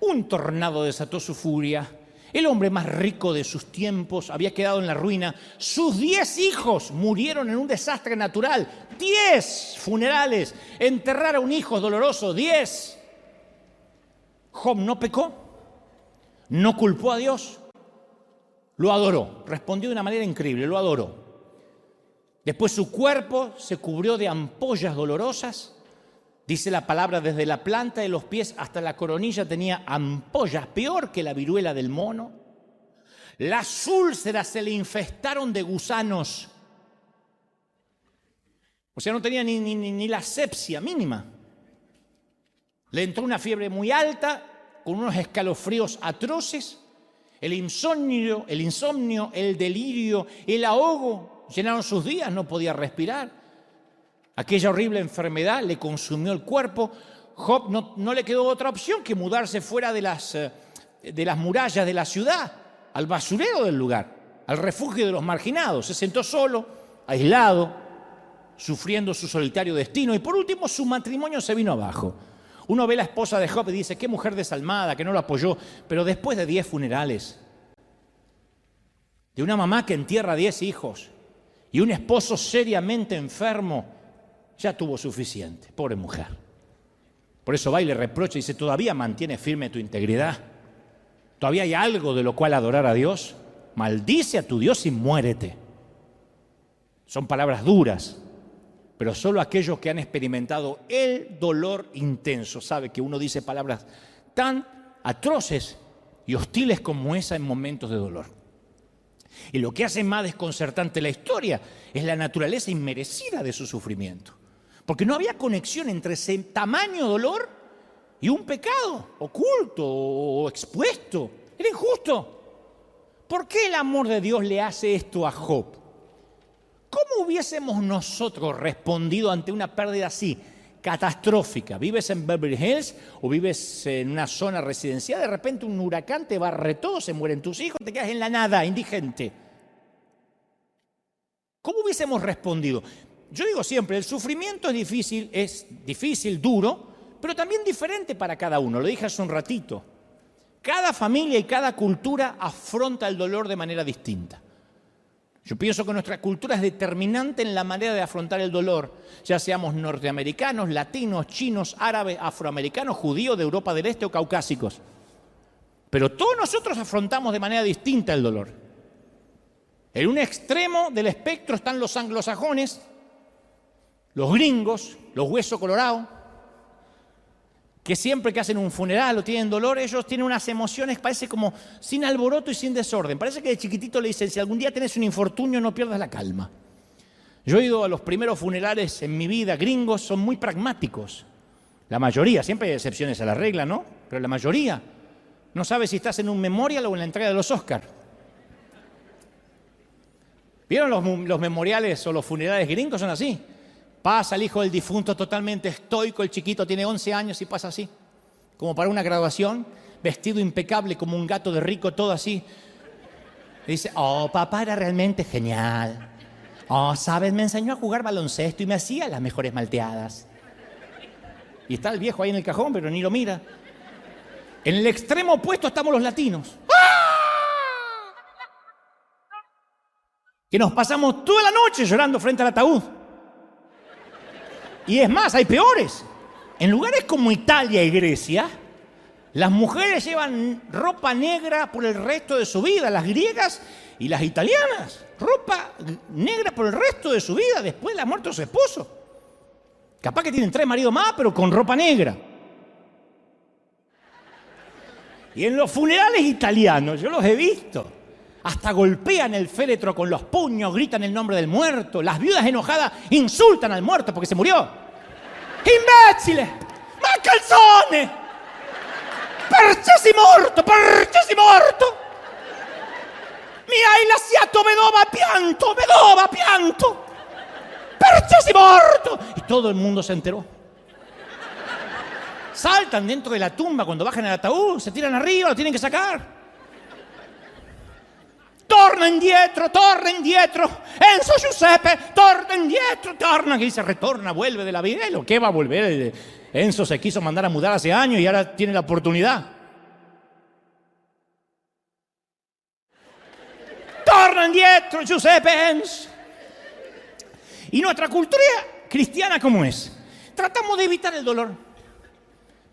un tornado desató su furia, el hombre más rico de sus tiempos había quedado en la ruina, sus 10 hijos murieron en un desastre natural, 10 funerales, enterrar a un hijo es doloroso, 10. Job no pecó, no culpó a Dios, lo adoró, respondió de una manera increíble, lo adoró. Después su cuerpo se cubrió de ampollas dolorosas. Dice la palabra, desde la planta de los pies hasta la coronilla tenía ampollas, peor que la viruela del mono. Las úlceras se le infestaron de gusanos. O sea, no tenía ni la asepsia mínima. Le entró una fiebre muy alta, con unos escalofríos atroces. El insomnio, el delirio, el ahogo llenaron sus días, no podía respirar. Aquella horrible enfermedad le consumió el cuerpo. Job no le quedó otra opción que mudarse fuera de las murallas de la ciudad, al basurero del lugar, al refugio de los marginados. Se sentó solo, aislado, sufriendo su solitario destino. Y por último, su matrimonio se vino abajo. Uno ve a la esposa de Job y dice, qué mujer desalmada, que no lo apoyó. Pero después de 10 funerales, de una mamá que entierra 10 hijos y un esposo seriamente enfermo, ya tuvo suficiente, pobre mujer. Por eso va y le reprocha y dice, ¿todavía mantienes firme tu integridad? ¿Todavía hay algo de lo cual adorar a Dios? Maldice a tu Dios y muérete. Son palabras duras, pero solo aquellos que han experimentado el dolor intenso sabe que uno dice palabras tan atroces y hostiles como esa en momentos de dolor. Y lo que hace más desconcertante la historia es la naturaleza inmerecida de su sufrimiento. Porque no había conexión entre ese tamaño dolor y un pecado oculto o expuesto. Era injusto. ¿Por qué el amor de Dios le hace esto a Job? ¿Cómo hubiésemos nosotros respondido ante una pérdida así, catastrófica? ¿Vives en Beverly Hills o vives en una zona residencial? De repente un huracán te barre todo, se mueren tus hijos, te quedas en la nada, indigente. ¿Cómo hubiésemos respondido? Yo digo siempre, el sufrimiento es difícil, duro, pero también diferente para cada uno. Lo dije hace un ratito. Cada familia y cada cultura afronta el dolor de manera distinta. Yo pienso que nuestra cultura es determinante en la manera de afrontar el dolor, ya seamos norteamericanos, latinos, chinos, árabes, afroamericanos, judíos de Europa del Este o caucásicos. Pero todos nosotros afrontamos de manera distinta el dolor. En un extremo del espectro están los anglosajones, los gringos, los huesos colorados, que siempre que hacen un funeral o tienen dolor, ellos tienen unas emociones, parece como sin alboroto y sin desorden. Parece que de chiquitito le dicen, si algún día tenés un infortunio, no pierdas la calma. Yo he ido a los primeros funerales en mi vida, gringos, son muy pragmáticos. La mayoría, siempre hay excepciones a la regla, ¿no? Pero la mayoría no sabe si estás en un memorial o en la entrega de los Oscars. ¿Vieron los memoriales o los funerales gringos? Son así. Pasa el hijo del difunto totalmente estoico, el chiquito tiene 11 años y pasa así, como para una graduación, vestido impecable como un gato de rico, todo así. Y dice, oh, papá era realmente genial. Oh, ¿sabes? Me enseñó a jugar baloncesto y me hacía las mejores malteadas. Y está el viejo ahí en el cajón, pero ni lo mira. En el extremo opuesto estamos los latinos. que nos pasamos toda la noche llorando frente al ataúd. Y es más, hay peores. En lugares como Italia y Grecia, las mujeres llevan ropa negra por el resto de su vida, las griegas y las italianas. Ropa negra por el resto de su vida después de la muerte de su esposo. Capaz que tienen 3 maridos más, pero con ropa negra. Y en los funerales italianos, yo los he visto, hasta golpean el féretro con los puños, gritan el nombre del muerto. Las viudas enojadas insultan al muerto porque se murió. ¡Imbécile! ¡Ma calzone! ¡Perché sei morto! ¡Perché sei morto! ¡Mi hai lasciato vedova pianto! ¡Perché sei morto! Y todo el mundo se enteró. Saltan dentro de la tumba cuando bajan el ataúd, se tiran arriba, lo tienen que sacar. Torna indietro, Enzo Giuseppe, torna indietro, torna, que dice retorna, vuelve de la vida. ¿Lo que va a volver? Enzo se quiso mandar a mudar hace años y ahora tiene la oportunidad. Torna indietro, Giuseppe, Enzo. Y nuestra cultura cristiana, ¿cómo es? Tratamos de evitar el dolor.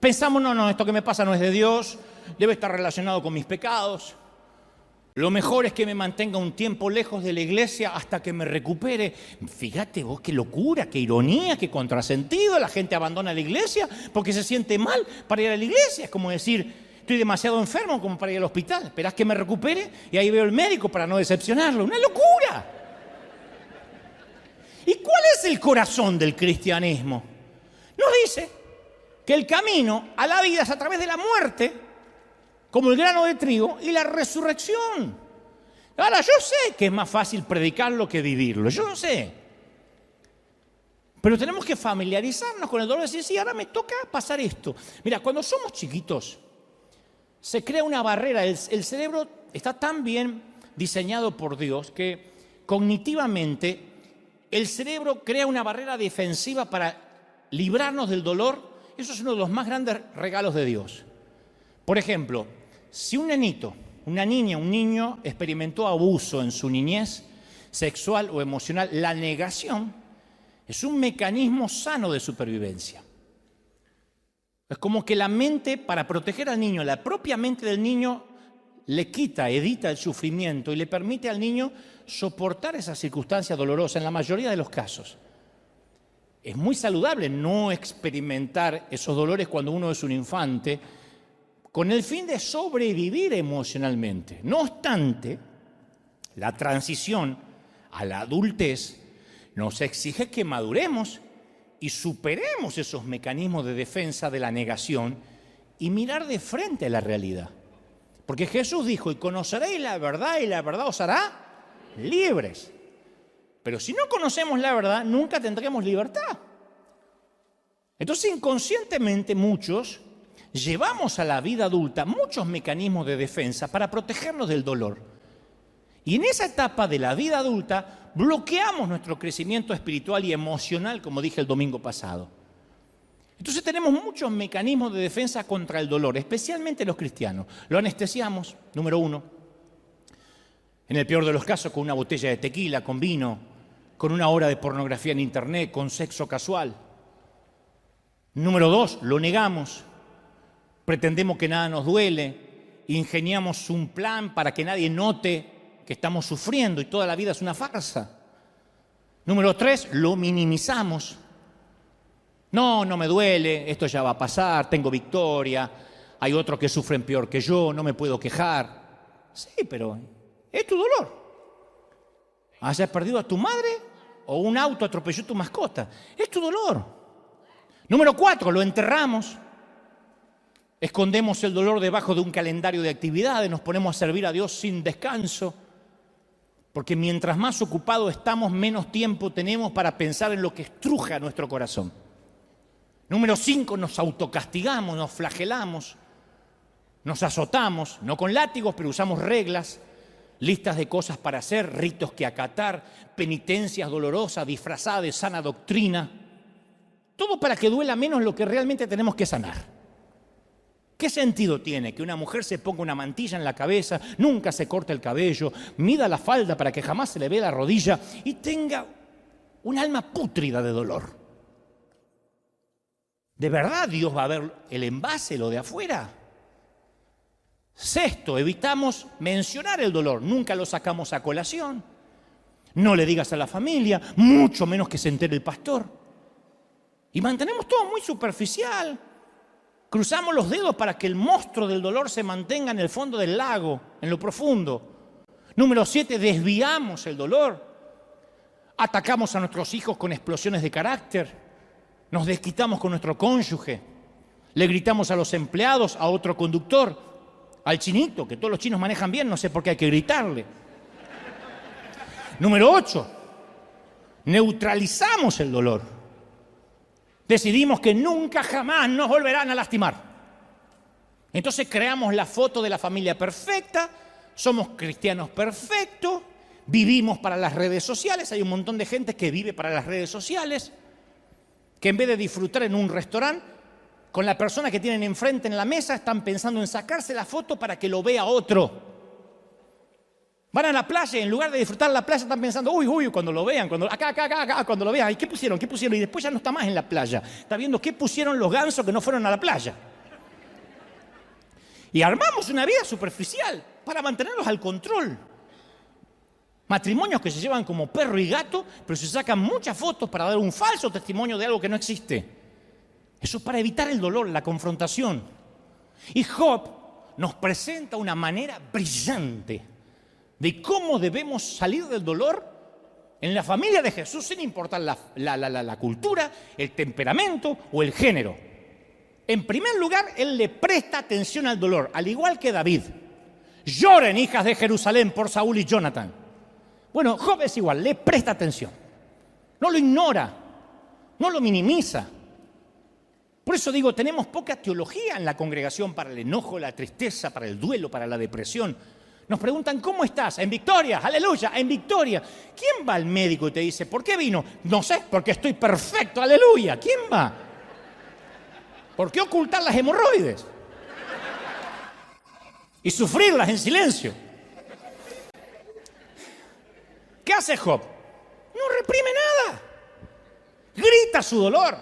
Pensamos, no, esto que me pasa no es de Dios, debe estar relacionado con mis pecados. Lo mejor es que me mantenga un tiempo lejos de la iglesia hasta que me recupere. Fíjate vos qué locura, qué ironía, qué contrasentido. La gente abandona la iglesia porque se siente mal para ir a la iglesia. Es como decir, estoy demasiado enfermo como para ir al hospital. Esperás que me recupere y ahí veo al médico para no decepcionarlo. ¡Una locura! ¿Y cuál es el corazón del cristianismo? Nos dice que el camino a la vida es a través de la muerte, como el grano de trigo, y la resurrección. Ahora, yo sé que es más fácil predicarlo que vivirlo, yo lo sé. Pero tenemos que familiarizarnos con el dolor y decir, sí, ahora me toca pasar esto. Mira, cuando somos chiquitos, se crea una barrera. El cerebro está tan bien diseñado por Dios que cognitivamente el cerebro crea una barrera defensiva para librarnos del dolor. Eso es uno de los más grandes regalos de Dios. Por ejemplo, si un nenito, una niña, un niño experimentó abuso en su niñez, sexual o emocional, la negación es un mecanismo sano de supervivencia. Es como que la mente, para proteger al niño, la propia mente del niño le quita, evita el sufrimiento y le permite al niño soportar esa circunstancia dolorosa en la mayoría de los casos. Es muy saludable no experimentar esos dolores cuando uno es un infante, con el fin de sobrevivir emocionalmente. No obstante, la transición a la adultez nos exige que maduremos y superemos esos mecanismos de defensa de la negación y mirar de frente a la realidad. Porque Jesús dijo, y conoceréis la verdad y la verdad os hará libres. Pero si no conocemos la verdad, nunca tendremos libertad. Entonces, inconscientemente muchos llevamos a la vida adulta muchos mecanismos de defensa para protegernos del dolor. Y en esa etapa de la vida adulta bloqueamos nuestro crecimiento espiritual y emocional, como dije el domingo pasado. Entonces tenemos muchos mecanismos de defensa contra el dolor, especialmente los cristianos. Lo anestesiamos, número 1. En el peor de los casos, con una botella de tequila, con vino, con una hora de pornografía en internet, con sexo casual. Número 2, lo negamos. Pretendemos que nada nos duele, ingeniamos un plan para que nadie note que estamos sufriendo y toda la vida es una farsa. Número 3, lo minimizamos. No me duele, esto ya va a pasar, tengo victoria, hay otros que sufren peor que yo, no me puedo quejar. Sí, pero es tu dolor. ¿Hayas perdido a tu madre o un auto atropelló tu mascota? Es tu dolor. Número 4, lo enterramos. Escondemos el dolor debajo de un calendario de actividades, nos ponemos a servir a Dios sin descanso, porque mientras más ocupados estamos, menos tiempo tenemos para pensar en lo que estruja nuestro corazón. Número 5, nos autocastigamos, nos flagelamos, nos azotamos, no con látigos, pero usamos reglas, listas de cosas para hacer, ritos que acatar, penitencias dolorosas disfrazadas de sana doctrina, todo para que duela menos lo que realmente tenemos que sanar. ¿Qué sentido tiene que una mujer se ponga una mantilla en la cabeza, nunca se corte el cabello, mida la falda para que jamás se le vea la rodilla y tenga un alma pútrida de dolor? ¿De verdad Dios va a ver el envase, lo de afuera? Sexto, evitamos mencionar el dolor, nunca lo sacamos a colación. No le digas a la familia, mucho menos que se entere el pastor. Y mantenemos todo muy superficial. Cruzamos los dedos para que el monstruo del dolor se mantenga en el fondo del lago, en lo profundo. Número 7, desviamos el dolor. Atacamos a nuestros hijos con explosiones de carácter. Nos desquitamos con nuestro cónyuge. Le gritamos a los empleados, a otro conductor, al chinito, que todos los chinos manejan bien, no sé por qué hay que gritarle. Número 8, neutralizamos el dolor. Decidimos que nunca jamás nos volverán a lastimar. Entonces creamos la foto de la familia perfecta, somos cristianos perfectos, vivimos para las redes sociales. Hay un montón de gente que vive para las redes sociales, que en vez de disfrutar en un restaurante, con la persona que tienen enfrente en la mesa, están pensando en sacarse la foto para que lo vea otro. Van a la playa y en lugar de disfrutar la playa están pensando, uy, cuando lo vean, acá, cuando lo vean, ¿y qué pusieron? Y después ya no está más en la playa. Está viendo qué pusieron los gansos que no fueron a la playa. Y armamos una vida superficial para mantenerlos al control. Matrimonios que se llevan como perro y gato, pero se sacan muchas fotos para dar un falso testimonio de algo que no existe. Eso es para evitar el dolor, la confrontación. Y Job nos presenta una manera brillante de cómo debemos salir del dolor en la familia de Jesús, sin importar la cultura, el temperamento o el género. En primer lugar, él le presta atención al dolor, al igual que David. Lloren, hijas de Jerusalén, por Saúl y Jonathan. Bueno, Job es igual, le presta atención. No lo ignora, no lo minimiza. Por eso digo, tenemos poca teología en la congregación para el enojo, la tristeza, para el duelo, para la depresión. Nos preguntan, ¿cómo estás? En victoria, aleluya, en victoria. ¿Quién va al médico y te dice, ¿por qué vino? No sé, porque estoy perfecto, aleluya. ¿Quién va? ¿Por qué ocultar las hemorroides? Y sufrirlas en silencio. ¿Qué hace Job? No reprime nada. Grita su dolor.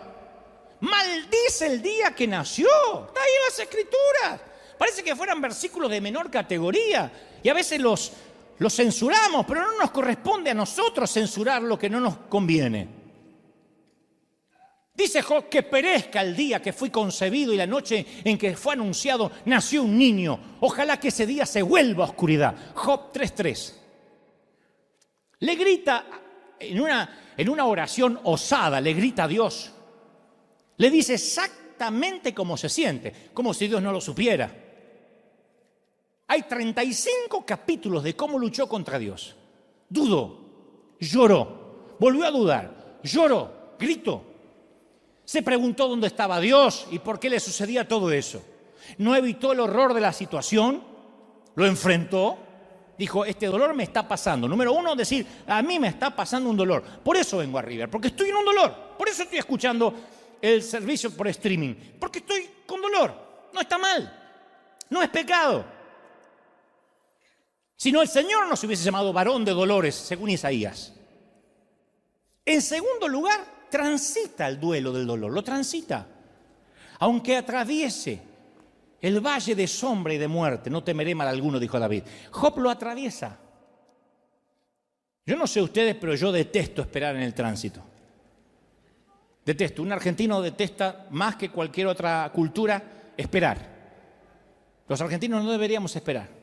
Maldice el día que nació. Está ahí en las Escrituras. Parece que fueran versículos de menor categoría. Y a veces los censuramos, pero no nos corresponde a nosotros censurar lo que no nos conviene. Dice Job que perezca el día que fui concebido y la noche en que fue anunciado nació un niño. Ojalá que ese día se vuelva oscuridad. Job 3:3. Le grita en una oración osada, le grita a Dios. Le dice exactamente cómo se siente, como si Dios no lo supiera. Hay 35 capítulos de cómo luchó contra Dios. Dudó, lloró, volvió a dudar, lloró, gritó. Se preguntó dónde estaba Dios y por qué le sucedía todo eso. No evitó el horror de la situación, lo enfrentó, dijo, este dolor me está pasando. Número 1, decir, a mí me está pasando un dolor. Por eso vengo a River, porque estoy en un dolor. Por eso estoy escuchando el servicio por streaming, porque estoy con dolor. No está mal, no es pecado. Si no, el Señor nos hubiese llamado varón de dolores, según Isaías. En segundo lugar, transita el duelo del dolor, lo transita. Aunque atraviese el valle de sombra y de muerte, no temeré mal alguno, dijo David. Job lo atraviesa. Yo no sé ustedes, pero yo detesto esperar en el tránsito. Detesto. Un argentino detesta más que cualquier otra cultura esperar. Los argentinos no deberíamos esperar.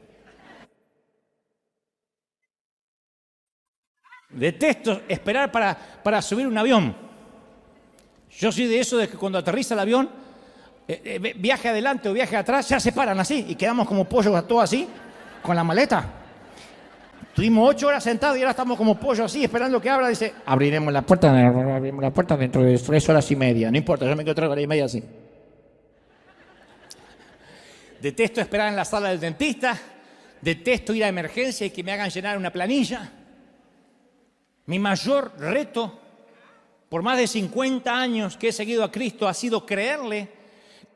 Detesto esperar para subir un avión. Yo soy de eso de que cuando aterriza el avión, viaje adelante o viaje atrás, ya se paran así y quedamos como pollos todos así, con la maleta. Estuvimos 8 horas sentados y ahora estamos como pollos así, esperando que abra. Dice, abriremos la puerta dentro de 3 horas y media. No importa, yo me quedo 3 horas y media así. Detesto esperar en la sala del dentista. Detesto ir a emergencia y que me hagan llenar una planilla. Mi mayor reto, por más de 50 años que he seguido a Cristo, ha sido creerle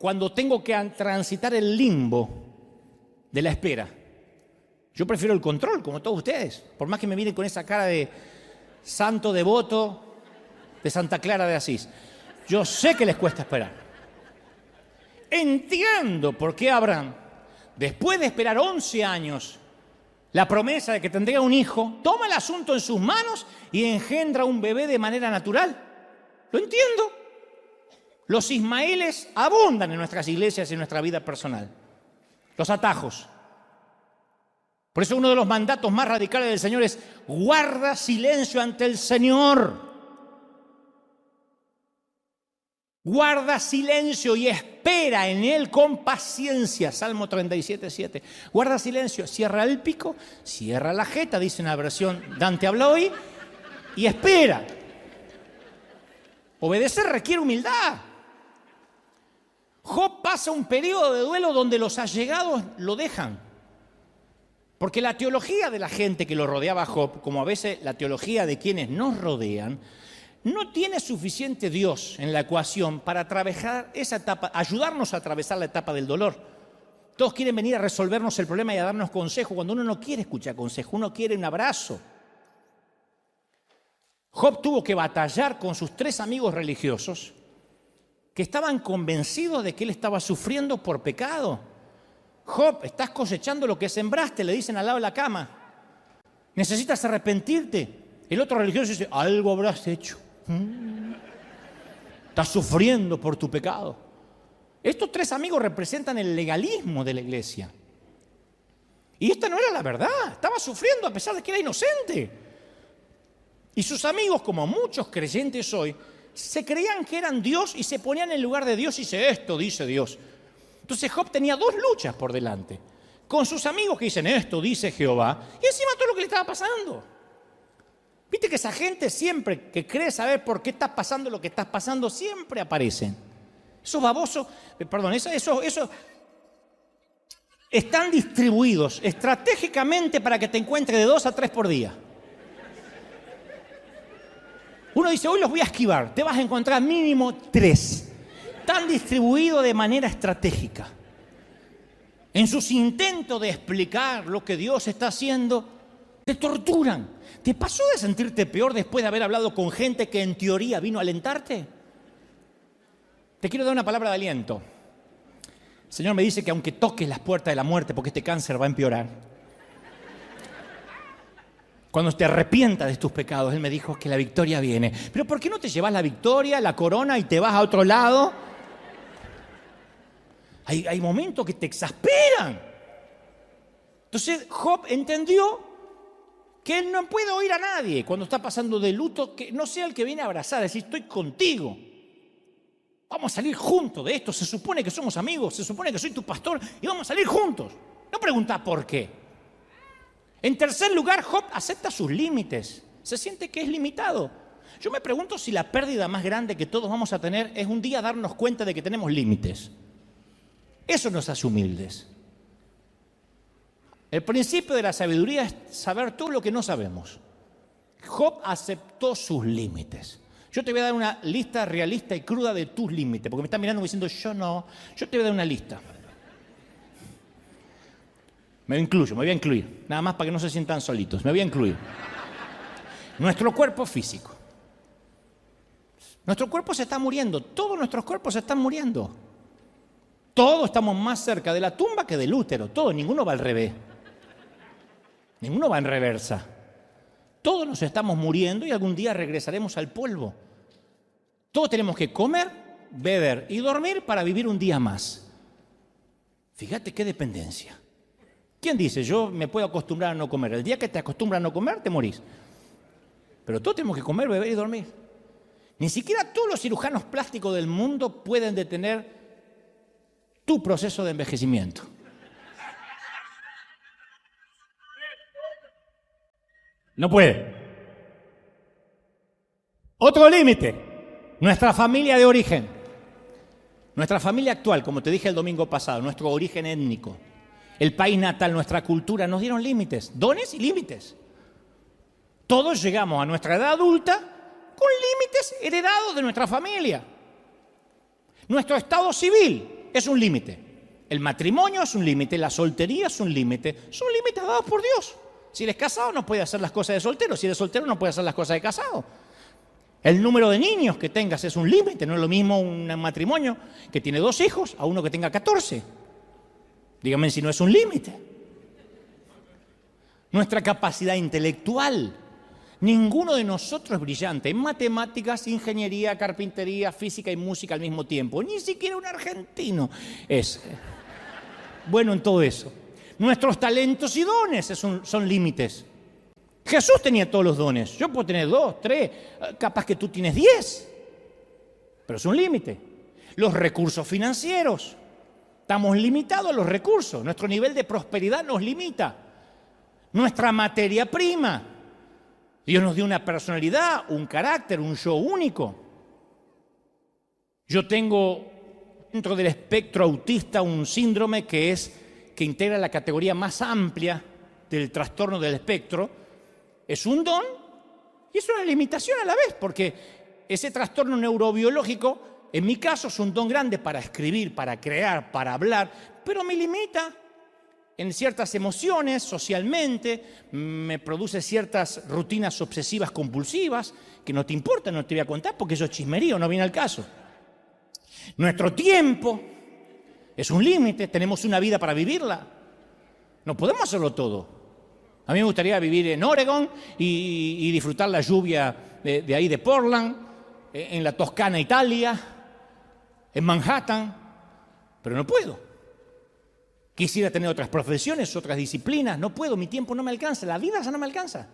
cuando tengo que transitar el limbo de la espera. Yo prefiero el control, como todos ustedes, por más que me miren con esa cara de santo devoto de Santa Clara de Asís. Yo sé que les cuesta esperar. Entiendo por qué Abraham, después de esperar 11 años, la promesa de que tendría un hijo, toma el asunto en sus manos y engendra un bebé de manera natural. Lo entiendo. Los ismaeles abundan en nuestras iglesias y en nuestra vida personal. Los atajos. Por eso uno de los mandatos más radicales del Señor es: guarda silencio ante el Señor. Guarda silencio y espera en Él con paciencia. Salmo 37:7. Guarda silencio, cierra el pico, cierra la jeta, dice una versión Dante habla hoy, y espera. Obedecer requiere humildad. Job pasa un periodo de duelo donde los allegados lo dejan. Porque la teología de la gente que lo rodeaba a Job, como a veces la teología de quienes nos rodean, no tiene suficiente Dios en la ecuación para atravesar esa etapa, ayudarnos a atravesar la etapa del dolor. Todos quieren venir a resolvernos el problema y a darnos consejo, cuando uno no quiere escuchar consejo, uno quiere un abrazo. Job tuvo que batallar con sus 3 amigos religiosos que estaban convencidos de que él estaba sufriendo por pecado. Job, estás cosechando lo que sembraste, le dicen al lado de la cama. Necesitas arrepentirte. El otro religioso dice: algo habrás hecho. Estás sufriendo por tu pecado. Estos 3 amigos representan el legalismo de la iglesia. Y esta no era la verdad. Estaba sufriendo a pesar de que era inocente. Y sus amigos, como muchos creyentes hoy, se creían que eran Dios y se ponían en el lugar de Dios y dice: esto dice Dios. Entonces Job tenía 2 luchas por delante. Con sus amigos que dicen: esto dice Jehová. Y encima todo lo que le estaba pasando. Viste que esa gente siempre que cree saber por qué estás pasando lo que estás pasando, siempre aparecen. Esos babosos, esos están distribuidos estratégicamente para que te encuentres de 2 a 3 por día. Uno dice: hoy los voy a esquivar, te vas a encontrar mínimo 3. Están distribuidos de manera estratégica. En sus intentos de explicar lo que Dios está haciendo, te torturan. ¿Te pasó de sentirte peor después de haber hablado con gente que en teoría vino a alentarte? Te quiero dar una palabra de aliento. El Señor me dice que aunque toques las puertas de la muerte, porque este cáncer va a empeorar, cuando te arrepientas de tus pecados, Él me dijo que la victoria viene. Pero ¿por qué no te llevas la victoria, la corona y te vas a otro lado? Hay momentos que te exasperan. Entonces Job entendió que él no puede oír a nadie cuando está pasando de luto, que no sea el que viene a abrazar, decir: estoy contigo. Vamos a salir juntos de esto. Se supone que somos amigos, se supone que soy tu pastor y vamos a salir juntos. No pregunta por qué. En tercer lugar, Job acepta sus límites. Se siente que es limitado. Yo me pregunto si la pérdida más grande que todos vamos a tener es un día darnos cuenta de que tenemos límites. Eso nos hace humildes. El principio de la sabiduría es saber todo lo que no sabemos. Job aceptó sus límites. Yo te voy a dar una lista realista y cruda de tus límites, porque me están mirando diciendo: yo no. Yo te voy a dar una lista. Me voy a incluir, nada más para que no se sientan solitos. Me voy a incluir. Nuestro cuerpo físico. Nuestro cuerpo se está muriendo. Todos nuestros cuerpos se están muriendo. Todos estamos más cerca de la tumba que del útero. Todos, ninguno va al revés. Ninguno va en reversa. Todos nos estamos muriendo y algún día regresaremos al polvo. Todos tenemos que comer, beber y dormir para vivir un día más. Fíjate qué dependencia. ¿Quién dice: yo me puedo acostumbrar a no comer? El día que te acostumbras a no comer, te morís. Pero todos tenemos que comer, beber y dormir. Ni siquiera todos los cirujanos plásticos del mundo pueden detener tu proceso de envejecimiento. No puede. Otro límite: nuestra familia de origen. Nuestra familia actual, como te dije el domingo pasado, nuestro origen étnico, el país natal, nuestra cultura, nos dieron límites, dones y límites. Todos llegamos a nuestra edad adulta con límites heredados de nuestra familia. Nuestro estado civil es un límite. El matrimonio es un límite, la soltería es un límite. Son límites dados por Dios. Si eres casado no puedes hacer las cosas de soltero, si eres soltero no puedes hacer las cosas de casado. El número de niños que tengas es un límite, no es lo mismo un matrimonio que tiene 2 hijos a uno que tenga 14. Dígame si no es un límite. Nuestra capacidad intelectual. Ninguno de nosotros es brillante en matemáticas, ingeniería, carpintería, física y música al mismo tiempo. Ni siquiera un argentino es bueno en todo eso. Nuestros talentos y dones son límites. Jesús tenía todos los dones. Yo puedo tener 2, 3, capaz que tú tienes 10. Pero es un límite. Los recursos financieros. Estamos limitados a los recursos. Nuestro nivel de prosperidad nos limita. Nuestra materia prima. Dios nos dio una personalidad, un carácter, un yo único. Yo tengo dentro del espectro autista un síndrome que integra la categoría más amplia del trastorno del espectro. Es un don y es una limitación a la vez, porque ese trastorno neurobiológico, en mi caso, es un don grande para escribir, para crear, para hablar, pero me limita en ciertas emociones, socialmente, me produce ciertas rutinas obsesivas compulsivas, que no te importa, no te voy a contar porque eso es chismerío, no viene al caso. Nuestro tiempo es un límite, tenemos una vida para vivirla. No podemos hacerlo todo. A mí me gustaría vivir en Oregon y disfrutar la lluvia de ahí de Portland, en la Toscana, Italia, en Manhattan, pero no puedo. Quisiera tener otras profesiones, otras disciplinas, no puedo, mi tiempo no me alcanza, la vida ya no me alcanza.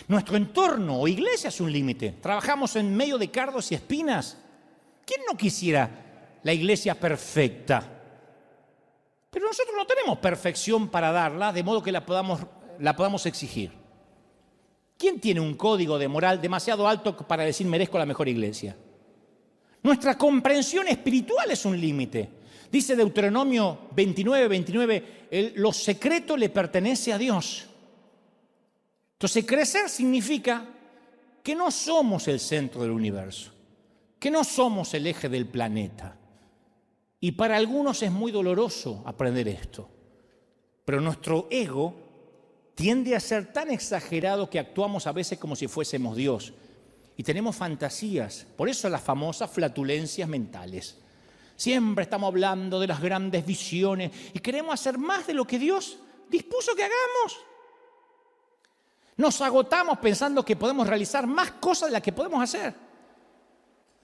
Nuestro entorno o iglesia es un límite. Trabajamos en medio de cardos y espinas. ¿Quién no quisiera la iglesia perfecta? Pero nosotros no tenemos perfección para darla, de modo que la podamos exigir. ¿Quién tiene un código de moral demasiado alto para decir merezco la mejor iglesia? Nuestra comprensión espiritual es un límite. Dice Deuteronomio 29, lo secreto le pertenece a Dios. Entonces, crecer significa que no somos el centro del universo, que no somos el eje del planeta. Y para algunos es muy doloroso aprender esto. Pero nuestro ego tiende a ser tan exagerado que actuamos a veces como si fuésemos Dios. Y tenemos fantasías, por eso las famosas flatulencias mentales. Siempre estamos hablando de las grandes visiones y queremos hacer más de lo que Dios dispuso que hagamos. Nos agotamos pensando que podemos realizar más cosas de las que podemos hacer.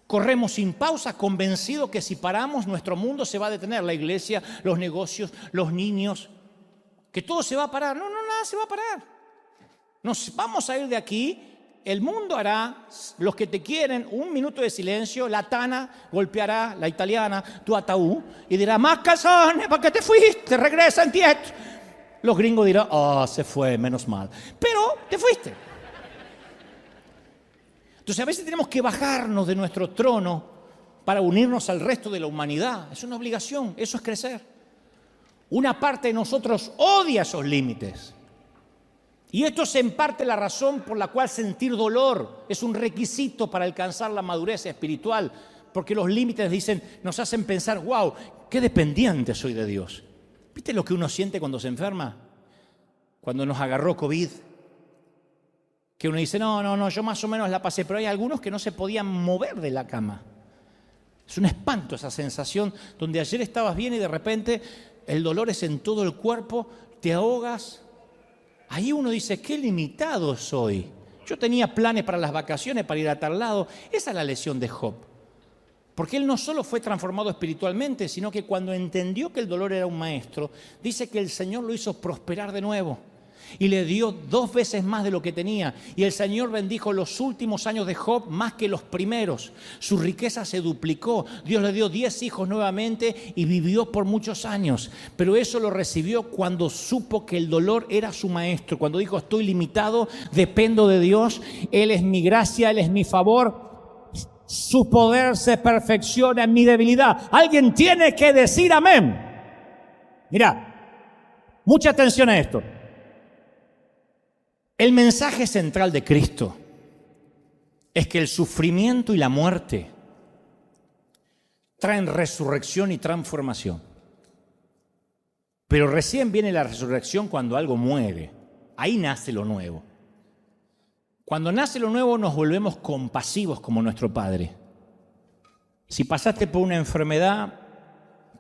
Corremos sin pausa, convencidos que si paramos, nuestro mundo se va a detener. La iglesia, los negocios, los niños, que todo se va a parar. No, nada se va a parar. Nos vamos a ir de aquí. El mundo hará, los que te quieren, 1 minuto de silencio, la tana golpeará, la italiana, tu ataúd, y dirá, más calzones, ¿para qué te fuiste? Regresa en tieto. Los gringos dirán, se fue, menos mal. Pero te fuiste. Entonces a veces tenemos que bajarnos de nuestro trono para unirnos al resto de la humanidad. Es una obligación, eso es crecer. Una parte de nosotros odia esos límites. Y esto es en parte la razón por la cual sentir dolor es un requisito para alcanzar la madurez espiritual, porque los límites nos hacen pensar, wow, qué dependiente soy de Dios. ¿Viste lo que uno siente cuando se enferma? Cuando nos agarró COVID, que uno dice, no, yo más o menos la pasé, pero hay algunos que no se podían mover de la cama. Es un espanto esa sensación donde ayer estabas bien y de repente el dolor es en todo el cuerpo, te ahogas. Ahí uno dice, qué limitado soy. Yo tenía planes para las vacaciones, para ir a tal lado. Esa es la lección de Job. Porque él no solo fue transformado espiritualmente, sino que cuando entendió que el dolor era un maestro, dice que el Señor lo hizo prosperar de nuevo. Y le dio 2 veces más de lo que tenía. Y el Señor bendijo los últimos años de Job más que los primeros. Su riqueza se duplicó. Dios le dio 10 hijos nuevamente y vivió por muchos años. Pero eso lo recibió cuando supo que el dolor era su maestro. Cuando dijo, estoy limitado, dependo de Dios. Él es mi gracia, Él es mi favor. Su poder se perfecciona en mi debilidad. Alguien tiene que decir amén. Mira, mucha atención a esto. El mensaje central de Cristo es que el sufrimiento y la muerte traen resurrección y transformación. Pero recién viene la resurrección cuando algo muere. Ahí nace lo nuevo. Cuando nace lo nuevo nos volvemos compasivos como nuestro Padre. Si pasaste por una enfermedad,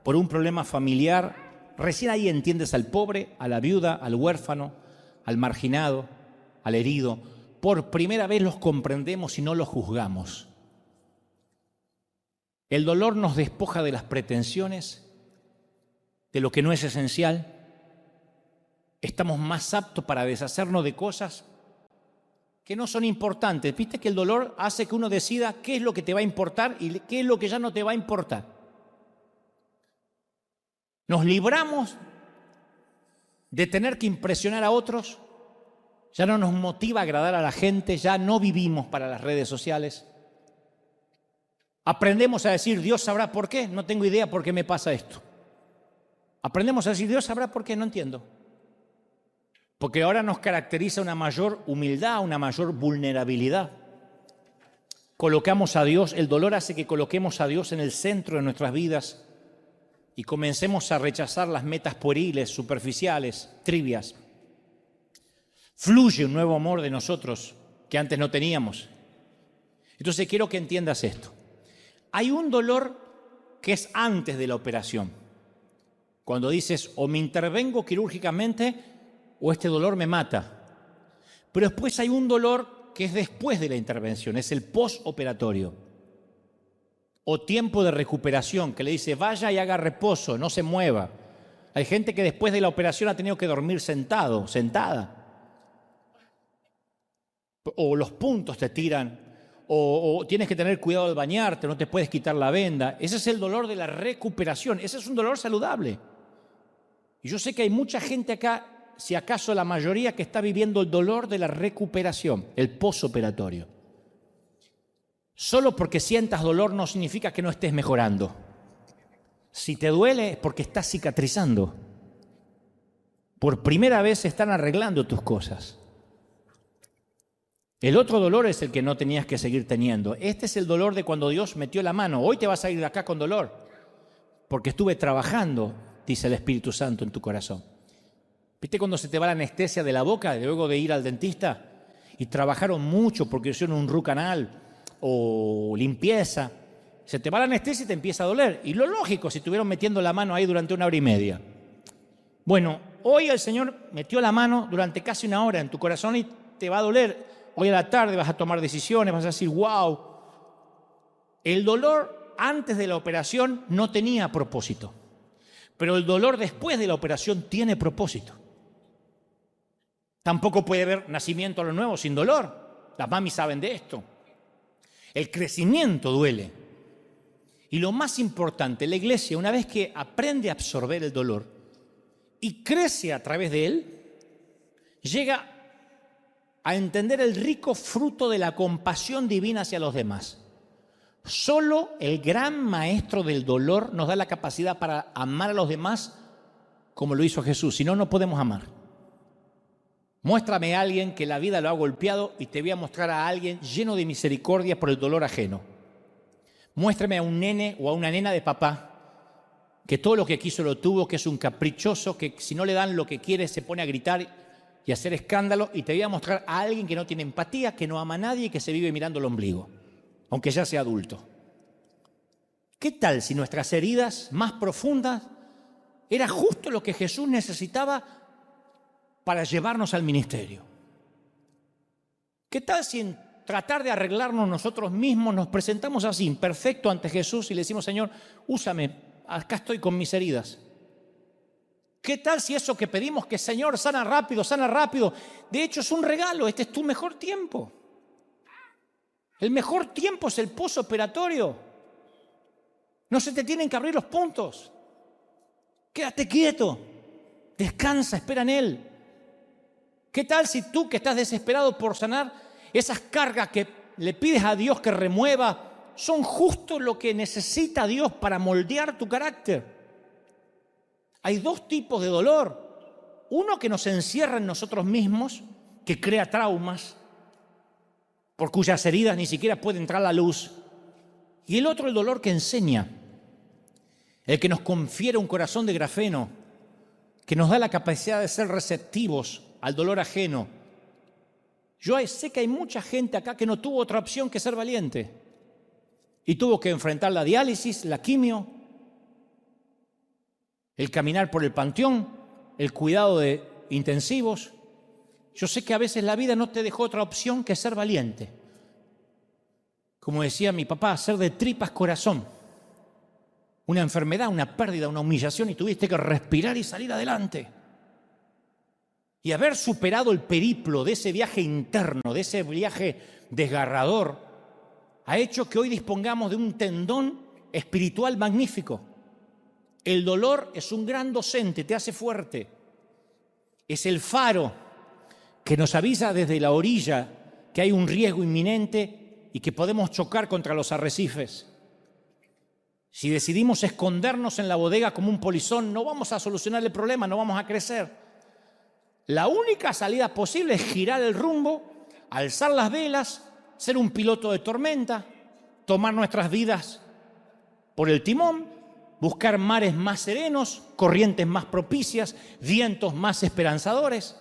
por un problema familiar, recién ahí entiendes al pobre, a la viuda, al huérfano, al marginado, al herido. Por primera vez los comprendemos y no los juzgamos. El dolor nos despoja de las pretensiones, de lo que no es esencial. Estamos más aptos para deshacernos de cosas que no son importantes. Viste que el dolor hace que uno decida qué es lo que te va a importar y qué es lo que ya no te va a importar. Nos libramos de tener que impresionar a otros, ya no nos motiva a agradar a la gente, ya no vivimos para las redes sociales. Aprendemos a decir, Dios sabrá por qué, no tengo idea por qué me pasa esto. Aprendemos a decir, Dios sabrá por qué, no entiendo. Porque ahora nos caracteriza una mayor humildad, una mayor vulnerabilidad. Colocamos a Dios, el dolor hace que coloquemos a Dios en el centro de nuestras vidas y comencemos a rechazar las metas pueriles, superficiales, trivias. Fluye un nuevo amor de nosotros que antes no teníamos. Entonces quiero que entiendas esto. Hay un dolor que es antes de la operación. Cuando dices, o me intervengo quirúrgicamente o este dolor me mata. Pero después hay un dolor que es después de la intervención, es el postoperatorio. O tiempo de recuperación, que le dice, vaya y haga reposo, no se mueva. Hay gente que después de la operación ha tenido que dormir sentado, sentada. O los puntos te tiran, o tienes que tener cuidado al bañarte, no te puedes quitar la venda. Ese es el dolor de la recuperación, ese es un dolor saludable. Y yo sé que hay mucha gente acá, si acaso la mayoría, que está viviendo el dolor de la recuperación, el posoperatorio. Solo porque sientas dolor no significa que no estés mejorando. Si te duele es porque estás cicatrizando. Por primera vez se están arreglando tus cosas. El otro dolor es el que no tenías que seguir teniendo. Este es el dolor de cuando Dios metió la mano. Hoy te vas a ir de acá con dolor, porque estuve trabajando, dice el Espíritu Santo en tu corazón. ¿Viste cuando se te va la anestesia de la boca luego de ir al dentista? Y trabajaron mucho porque hicieron un root canal o limpieza. Se te va la anestesia y te empieza a doler. Y lo lógico, si estuvieron metiendo la mano ahí durante 1 hora y media. Bueno, hoy el Señor metió la mano durante casi 1 hora en tu corazón y te va a doler. Hoy a la tarde vas a tomar decisiones, vas a decir, wow. El dolor antes de la operación no tenía propósito, pero el dolor después de la operación tiene propósito. Tampoco puede haber nacimiento a lo nuevo sin dolor. Las mamis saben de esto. El crecimiento duele. Y lo más importante, la iglesia, una vez que aprende a absorber el dolor y crece a través de él, llega a entender el rico fruto de la compasión divina hacia los demás. Solo el gran maestro del dolor nos da la capacidad para amar a los demás como lo hizo Jesús. Si no, no podemos amar. Muéstrame a alguien que la vida lo ha golpeado y te voy a mostrar a alguien lleno de misericordia por el dolor ajeno. Muéstrame a un nene o a una nena de papá que todo lo que quiso lo tuvo, que es un caprichoso, que si no le dan lo que quiere se pone a gritar y hacer escándalo, y te voy a mostrar a alguien que no tiene empatía, que no ama a nadie y que se vive mirando el ombligo, aunque ya sea adulto. ¿Qué tal si nuestras heridas más profundas era justo lo que Jesús necesitaba para llevarnos al ministerio? ¿Qué tal si en tratar de arreglarnos nosotros mismos nos presentamos así, imperfecto ante Jesús y le decimos, Señor, úsame, acá estoy con mis heridas? ¿Qué tal si eso que pedimos, que Señor sana rápido, de hecho es un regalo, este es tu mejor tiempo? El mejor tiempo es el posoperatorio. No se te tienen que abrir los puntos. Quédate quieto, descansa, espera en Él. ¿Qué tal si tú que estás desesperado por sanar, esas cargas que le pides a Dios que remueva, son justo lo que necesita Dios para moldear tu carácter? Hay 2 tipos de dolor. Uno que nos encierra en nosotros mismos, que crea traumas, por cuyas heridas ni siquiera puede entrar la luz. Y el otro, el dolor que enseña, el que nos confiere un corazón de grafeno, que nos da la capacidad de ser receptivos al dolor ajeno. Yo sé que hay mucha gente acá que no tuvo otra opción que ser valiente y tuvo que enfrentar la diálisis, la quimio, el caminar por el panteón, el cuidado de intensivos. Yo sé que a veces la vida no te dejó otra opción que ser valiente. Como decía mi papá, hacer de tripas corazón. Una enfermedad, una pérdida, una humillación y tuviste que respirar y salir adelante. Y haber superado el periplo de ese viaje interno, de ese viaje desgarrador, ha hecho que hoy dispongamos de un tendón espiritual magnífico. El dolor es un gran docente, te hace fuerte. Es el faro que nos avisa desde la orilla que hay un riesgo inminente y que podemos chocar contra los arrecifes. Si decidimos escondernos en la bodega como un polizón, no vamos a solucionar el problema, no vamos a crecer. La única salida posible es girar el rumbo, alzar las velas, ser un piloto de tormenta, tomar nuestras vidas por el timón, buscar mares más serenos, corrientes más propicias, vientos más esperanzadores.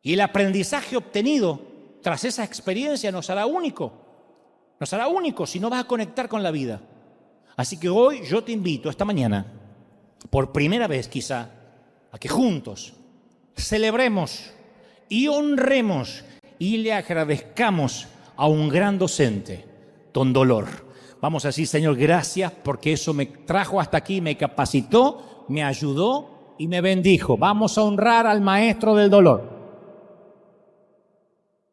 Y el aprendizaje obtenido tras esa experiencia nos hará único si no vas a conectar con la vida. Así que hoy yo te invito, esta mañana, por primera vez quizá, a que juntos celebremos y honremos y le agradezcamos a un gran docente, don Dolor. Vamos a decir, Señor, gracias porque eso me trajo hasta aquí, me capacitó, me ayudó y me bendijo. Vamos a honrar al maestro del dolor.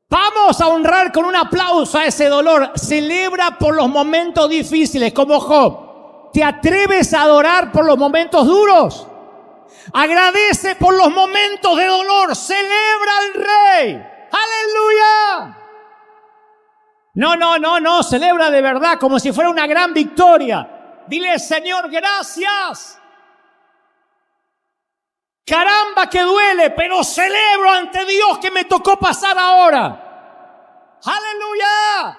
Vamos a honrar con un aplauso a ese dolor. Celebra por los momentos difíciles, como Job. ¿Te atreves a adorar por los momentos duros? Agradece por los momentos de dolor. Celebra al Rey. ¡Aleluya! No. Celebra de verdad como si fuera una gran victoria. Dile, Señor, gracias. Caramba que duele, pero celebro ante Dios que me tocó pasar ahora. ¡Aleluya!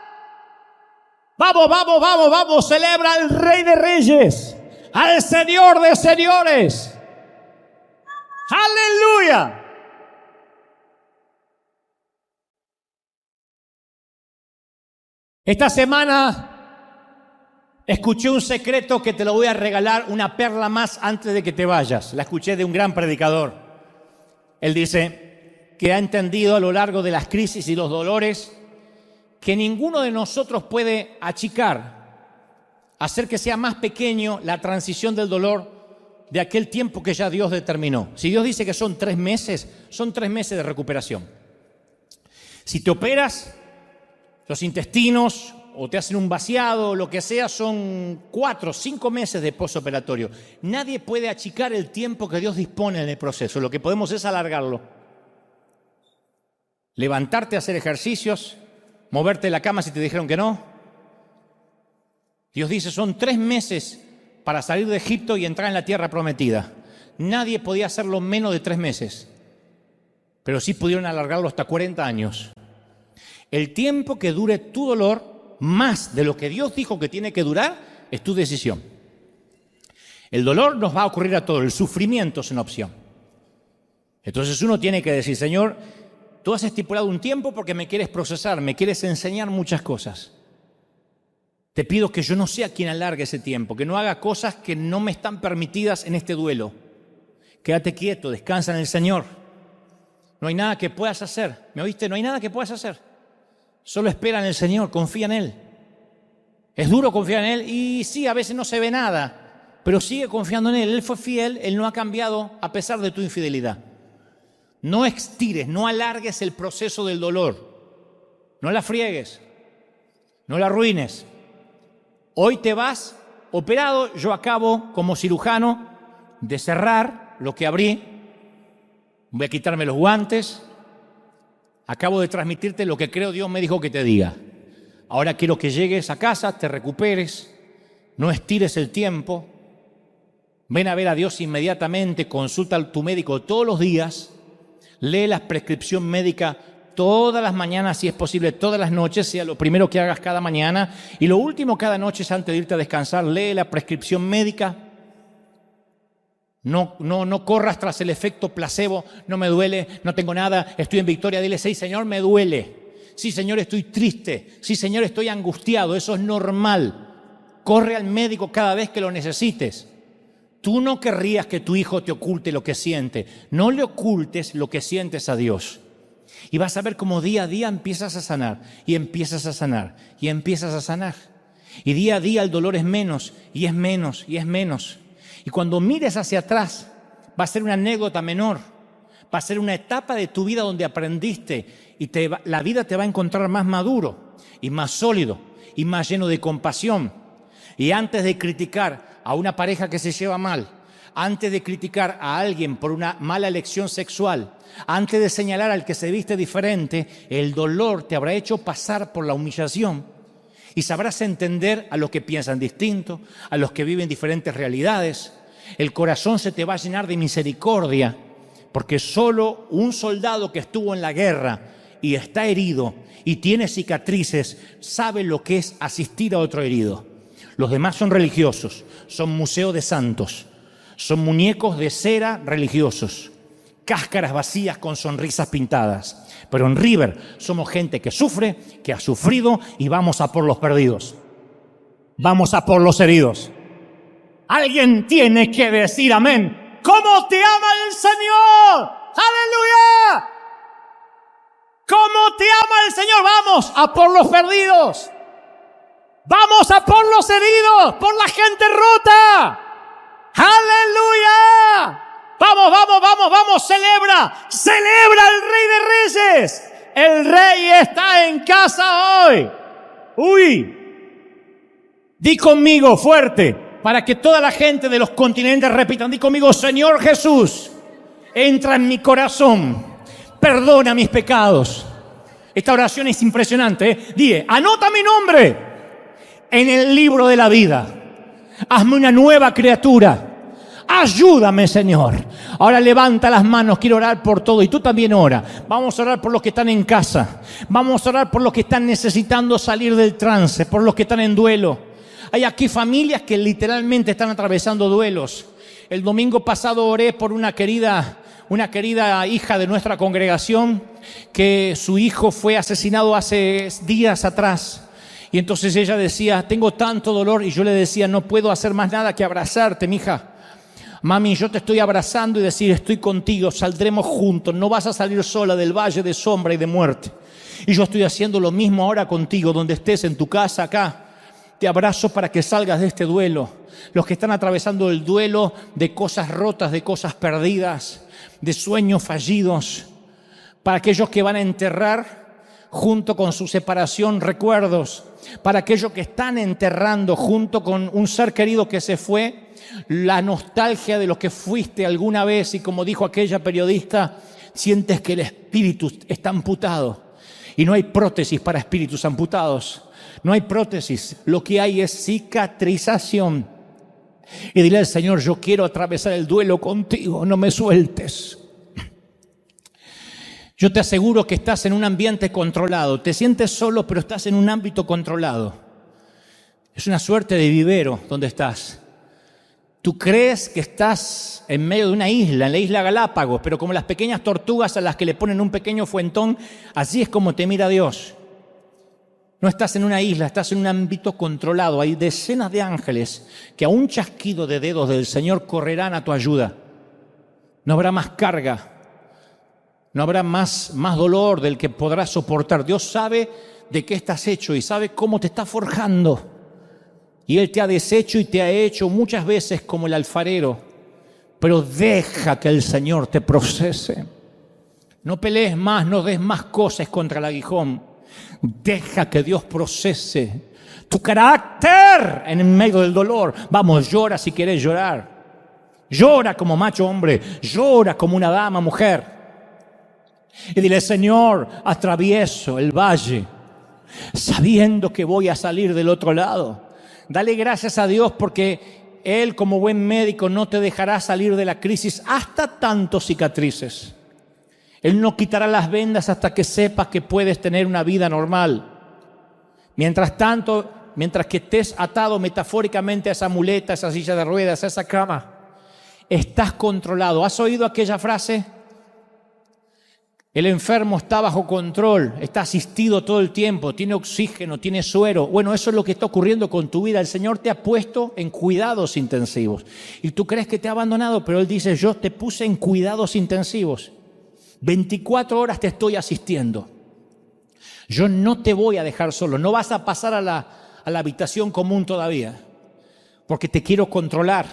Vamos, celebra al Rey de Reyes, al Señor de Señores. ¡Aleluya! Esta semana escuché un secreto que te lo voy a regalar, una perla más antes de que te vayas. La escuché de un gran predicador. Él dice que ha entendido a lo largo de las crisis y los dolores que ninguno de nosotros puede achicar, hacer que sea más pequeño la transición del dolor de aquel tiempo que ya Dios determinó. Si Dios dice que son 3 meses, son 3 meses de recuperación. Si te operas los intestinos o te hacen un vaciado, lo que sea, son 4 o 5 meses de postoperatorio. Nadie puede achicar el tiempo que Dios dispone en el proceso. Lo que podemos es alargarlo. Levantarte a hacer ejercicios, moverte de la cama si te dijeron que no. Dios dice, son 3 meses para salir de Egipto y entrar en la tierra prometida. Nadie podía hacerlo menos de 3 meses, pero sí pudieron alargarlo hasta 40 años. El tiempo que dure tu dolor, más de lo que Dios dijo que tiene que durar, es tu decisión. El dolor nos va a ocurrir a todos, el sufrimiento es una opción. Entonces uno tiene que decir, Señor, tú has estipulado un tiempo porque me quieres procesar, me quieres enseñar muchas cosas. Te pido que yo no sea quien alargue ese tiempo, que no haga cosas que no me están permitidas en este duelo. Quédate quieto, descansa en el Señor. No hay nada que puedas hacer. ¿Me oíste? No hay nada que puedas hacer. Solo espera en el Señor, confía en Él. Es duro confiar en Él y sí, a veces no se ve nada, pero sigue confiando en Él. Él fue fiel, Él no ha cambiado a pesar de tu infidelidad. No estires, no alargues el proceso del dolor. No la friegues, no la arruines. Hoy te vas operado, yo acabo como cirujano de cerrar lo que abrí. Voy a quitarme los guantes. Acabo de transmitirte lo que creo Dios me dijo que te diga. Ahora quiero que llegues a casa, te recuperes, no estires el tiempo. Ven a ver a Dios inmediatamente, consulta a tu médico todos los días, lee la prescripción médica todas las mañanas, si es posible, todas las noches, sea lo primero que hagas cada mañana. Y lo último cada noche es antes de irte a descansar, lee la prescripción médica. No corras tras el efecto placebo. No me duele, no tengo nada, estoy en victoria. Dile, sí, Señor, me duele. Sí, Señor, estoy triste. Sí, Señor, estoy angustiado. Eso es normal. Corre al médico cada vez que lo necesites. Tú no querrías que tu hijo te oculte lo que siente. No le ocultes lo que sientes a Dios. Y vas a ver cómo día a día empiezas a sanar. Y empiezas a sanar. Y empiezas a sanar. Y día a día el dolor es menos. Y es menos. Y es menos. Y cuando mires hacia atrás, va a ser una anécdota menor. Va a ser una etapa de tu vida donde aprendiste. Y la vida te va a encontrar más maduro. Y más sólido. Y más lleno de compasión. Y antes de criticar a una pareja que se lleva mal, antes de criticar a alguien por una mala elección sexual, antes de señalar al que se viste diferente, el dolor te habrá hecho pasar por la humillación y sabrás entender a los que piensan distinto, a los que viven diferentes realidades. El corazón se te va a llenar de misericordia, porque solo un soldado que estuvo en la guerra y está herido y tiene cicatrices sabe lo que es asistir a otro herido. Los demás son religiosos, son museos de santos, son muñecos de cera religiosos, cáscaras vacías con sonrisas pintadas. Pero en River somos gente que sufre, que ha sufrido y vamos a por los perdidos. Vamos a por los heridos. Alguien tiene que decir amén. ¿Cómo te ama el Señor? ¡Aleluya! ¿Cómo te ama el Señor? Vamos a por los perdidos. Vamos a por los heridos, por la gente rota. ¡Aleluya! Vamos, vamos, vamos, vamos, celebra el Rey de Reyes. El Rey está en casa hoy. Uy, di conmigo fuerte, para que toda la gente de los continentes repitan, di conmigo, Señor Jesús, entra en mi corazón, perdona mis pecados. Esta oración es impresionante, ¿eh? Dile, anota mi nombre en el libro de la vida. Hazme una nueva criatura. Ayúdame, Señor. Ahora levanta las manos, quiero orar por todo. Y tú también ora. Vamos a orar por los que están en casa. Vamos a orar por los que están necesitando salir del trance, por los que están en duelo. Hay aquí familias que literalmente están atravesando duelos. El domingo pasado oré por una querida hija de nuestra congregación, que su hijo fue asesinado hace días atrás. Y entonces ella decía, tengo tanto dolor. Y yo le decía, no puedo hacer más nada que abrazarte, mija. Mami, yo te estoy abrazando y decir, estoy contigo, saldremos juntos. No vas a salir sola del valle de sombra y de muerte. Y yo estoy haciendo lo mismo ahora contigo, donde estés, en tu casa, acá. Te abrazo para que salgas de este duelo. Los que están atravesando el duelo de cosas rotas, de cosas perdidas, de sueños fallidos. Para aquellos que van a enterrar junto con su separación recuerdos. Para aquellos que están enterrando junto con un ser querido que se fue, la nostalgia de lo que fuiste alguna vez, y como dijo aquella periodista, sientes que el espíritu está amputado y no hay prótesis para espíritus amputados. No hay prótesis, lo que hay es cicatrización. Y dile al Señor, yo quiero atravesar el duelo contigo, no me sueltes. Yo te aseguro que estás en un ambiente controlado. Te sientes solo, pero estás en un ámbito controlado. Es una suerte de vivero donde estás. Tú crees que estás en medio de una isla, en la isla Galápagos, pero como las pequeñas tortugas a las que le ponen un pequeño fuentón, así es como te mira Dios. No estás en una isla, estás en un ámbito controlado. Hay decenas de ángeles que a un chasquido de dedos del Señor correrán a tu ayuda. No habrá más carga. No habrá más dolor del que podrás soportar. Dios sabe de qué estás hecho y sabe cómo te está forjando. Y Él te ha deshecho y te ha hecho muchas veces como el alfarero. Pero deja que el Señor te procese. No pelees más, no des más cosas contra el aguijón. Deja que Dios procese tu carácter en medio del dolor. Vamos, llora si quieres llorar. Llora como macho hombre. Llora como una dama mujer. Y dile, Señor, atravieso el valle sabiendo que voy a salir del otro lado. Dale gracias a Dios porque Él, como buen médico, no te dejará salir de la crisis hasta tanto cicatrices. Él no quitará las vendas hasta que sepas que puedes tener una vida normal. Mientras tanto, mientras que estés atado metafóricamente a esa muleta, a esa silla de ruedas, a esa cama, estás controlado. ¿Has oído aquella frase? El enfermo está bajo control, está asistido todo el tiempo, tiene oxígeno, tiene suero. Bueno, eso es lo que está ocurriendo con tu vida. El Señor te ha puesto en cuidados intensivos. Y tú crees que te ha abandonado, pero Él dice, yo te puse en cuidados intensivos. 24 horas te estoy asistiendo. Yo no te voy a dejar solo. No vas a pasar a la habitación común todavía. Porque te quiero controlar.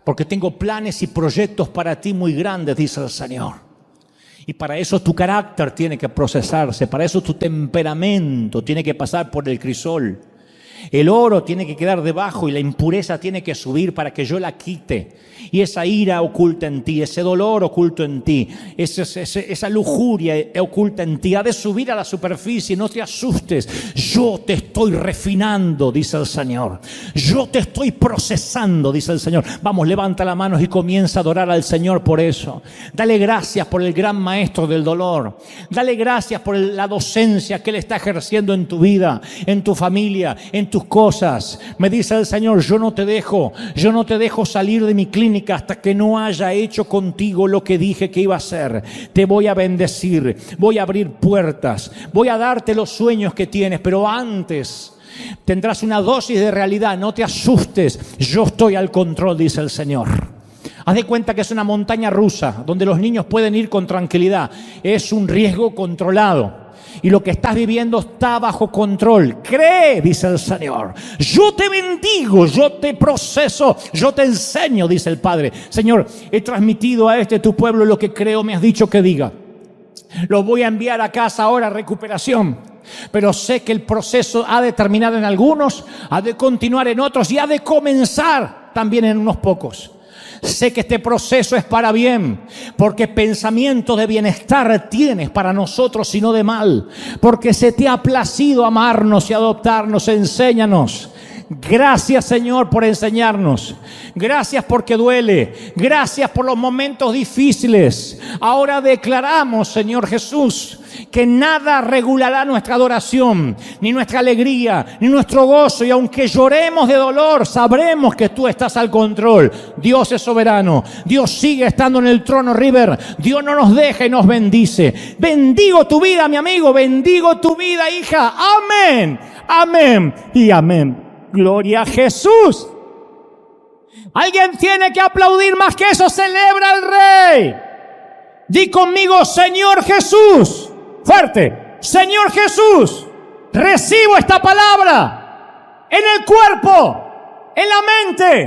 Porque tengo planes y proyectos para ti muy grandes, dice el Señor. Y para eso tu carácter tiene que procesarse, para eso tu temperamento tiene que pasar por el crisol. El oro tiene que quedar debajo y la impureza tiene que subir para que yo la quite. Y esa ira oculta en ti, ese dolor oculto en ti, esa lujuria oculta en ti, ha de subir a la superficie. No te asustes, yo te estoy refinando, dice el Señor. Yo te estoy procesando, dice el Señor. Vamos, levanta las manos y comienza a adorar al Señor por eso. Dale gracias por el gran maestro del dolor. Dale gracias por la docencia que Él está ejerciendo en tu vida, en tu familia, en tus cosas. Me dice el Señor, yo no te dejo salir de mi clínica hasta que no haya hecho contigo lo que dije que iba a hacer. Te voy a bendecir, voy a abrir puertas, voy a darte los sueños que tienes, pero antes tendrás una dosis de realidad. No te asustes, yo estoy al control, dice el Señor. Haz de cuenta que es una montaña rusa donde los niños pueden ir con tranquilidad. Es un riesgo controlado. Y lo que estás viviendo está bajo control. Cree, dice el Señor. Yo te bendigo, yo te proceso, yo te enseño, dice el Padre. Señor, he transmitido a tu pueblo lo que creo me has dicho que diga. Lo voy a enviar a casa ahora, recuperación. Pero sé que el proceso ha de terminar en algunos, ha de continuar en otros y ha de comenzar también en unos pocos. Sé que este proceso es para bien, porque pensamiento de bienestar tienes para nosotros y no de mal, porque se te ha placido amarnos y adoptarnos. Enséñanos. Gracias, Señor, por enseñarnos. Gracias porque duele. Gracias por los momentos difíciles. Ahora declaramos, Señor Jesús, que nada regulará nuestra adoración, ni nuestra alegría, ni nuestro gozo. Y aunque lloremos de dolor, sabremos que tú estás al control. Dios es soberano. Dios sigue estando en el trono, River. Dios no nos deja y nos bendice. Bendigo tu vida, mi amigo. Bendigo tu vida, hija. Amén. Amén y amén. Gloria a Jesús. Alguien tiene que aplaudir más que eso. Celebra al Rey. Di conmigo, Señor Jesús. Fuerte. Señor Jesús, recibo esta palabra en el cuerpo, en la mente,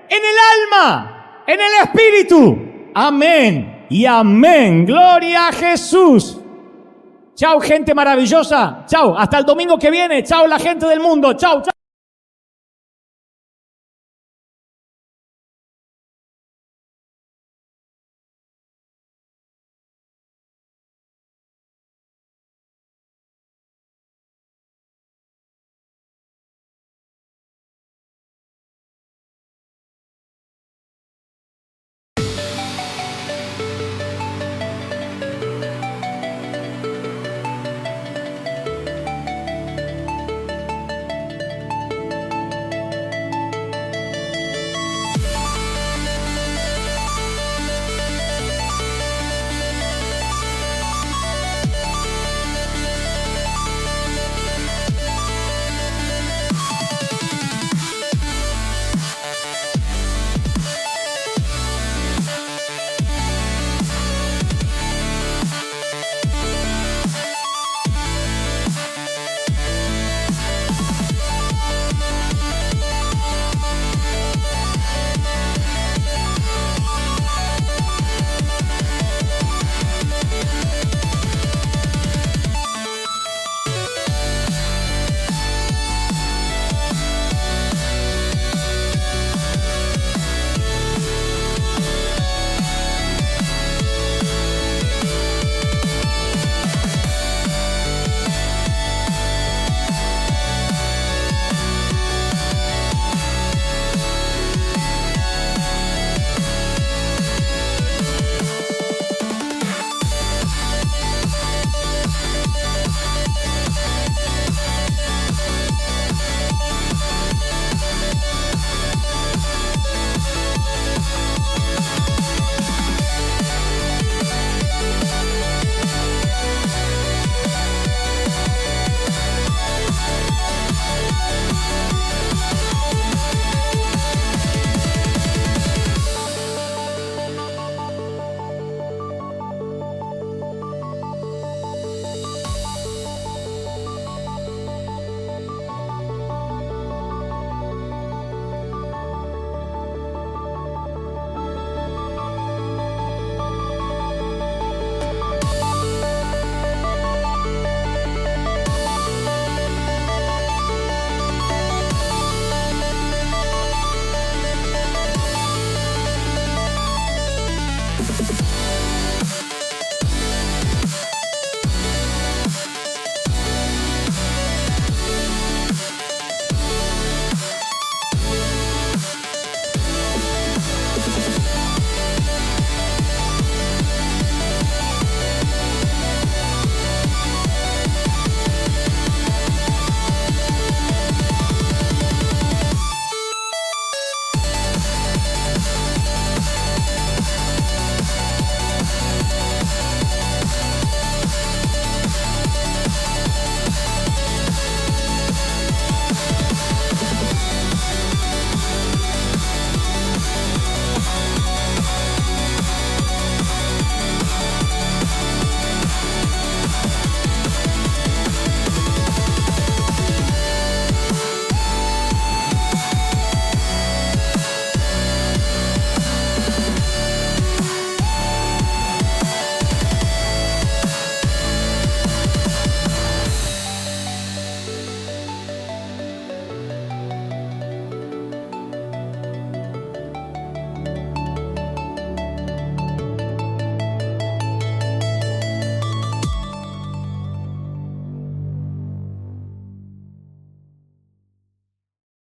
en el alma, en el espíritu. Amén y amén. Gloria a Jesús. Chao, gente maravillosa. Chao, hasta el domingo que viene. Chao, la gente del mundo. Chao, chao.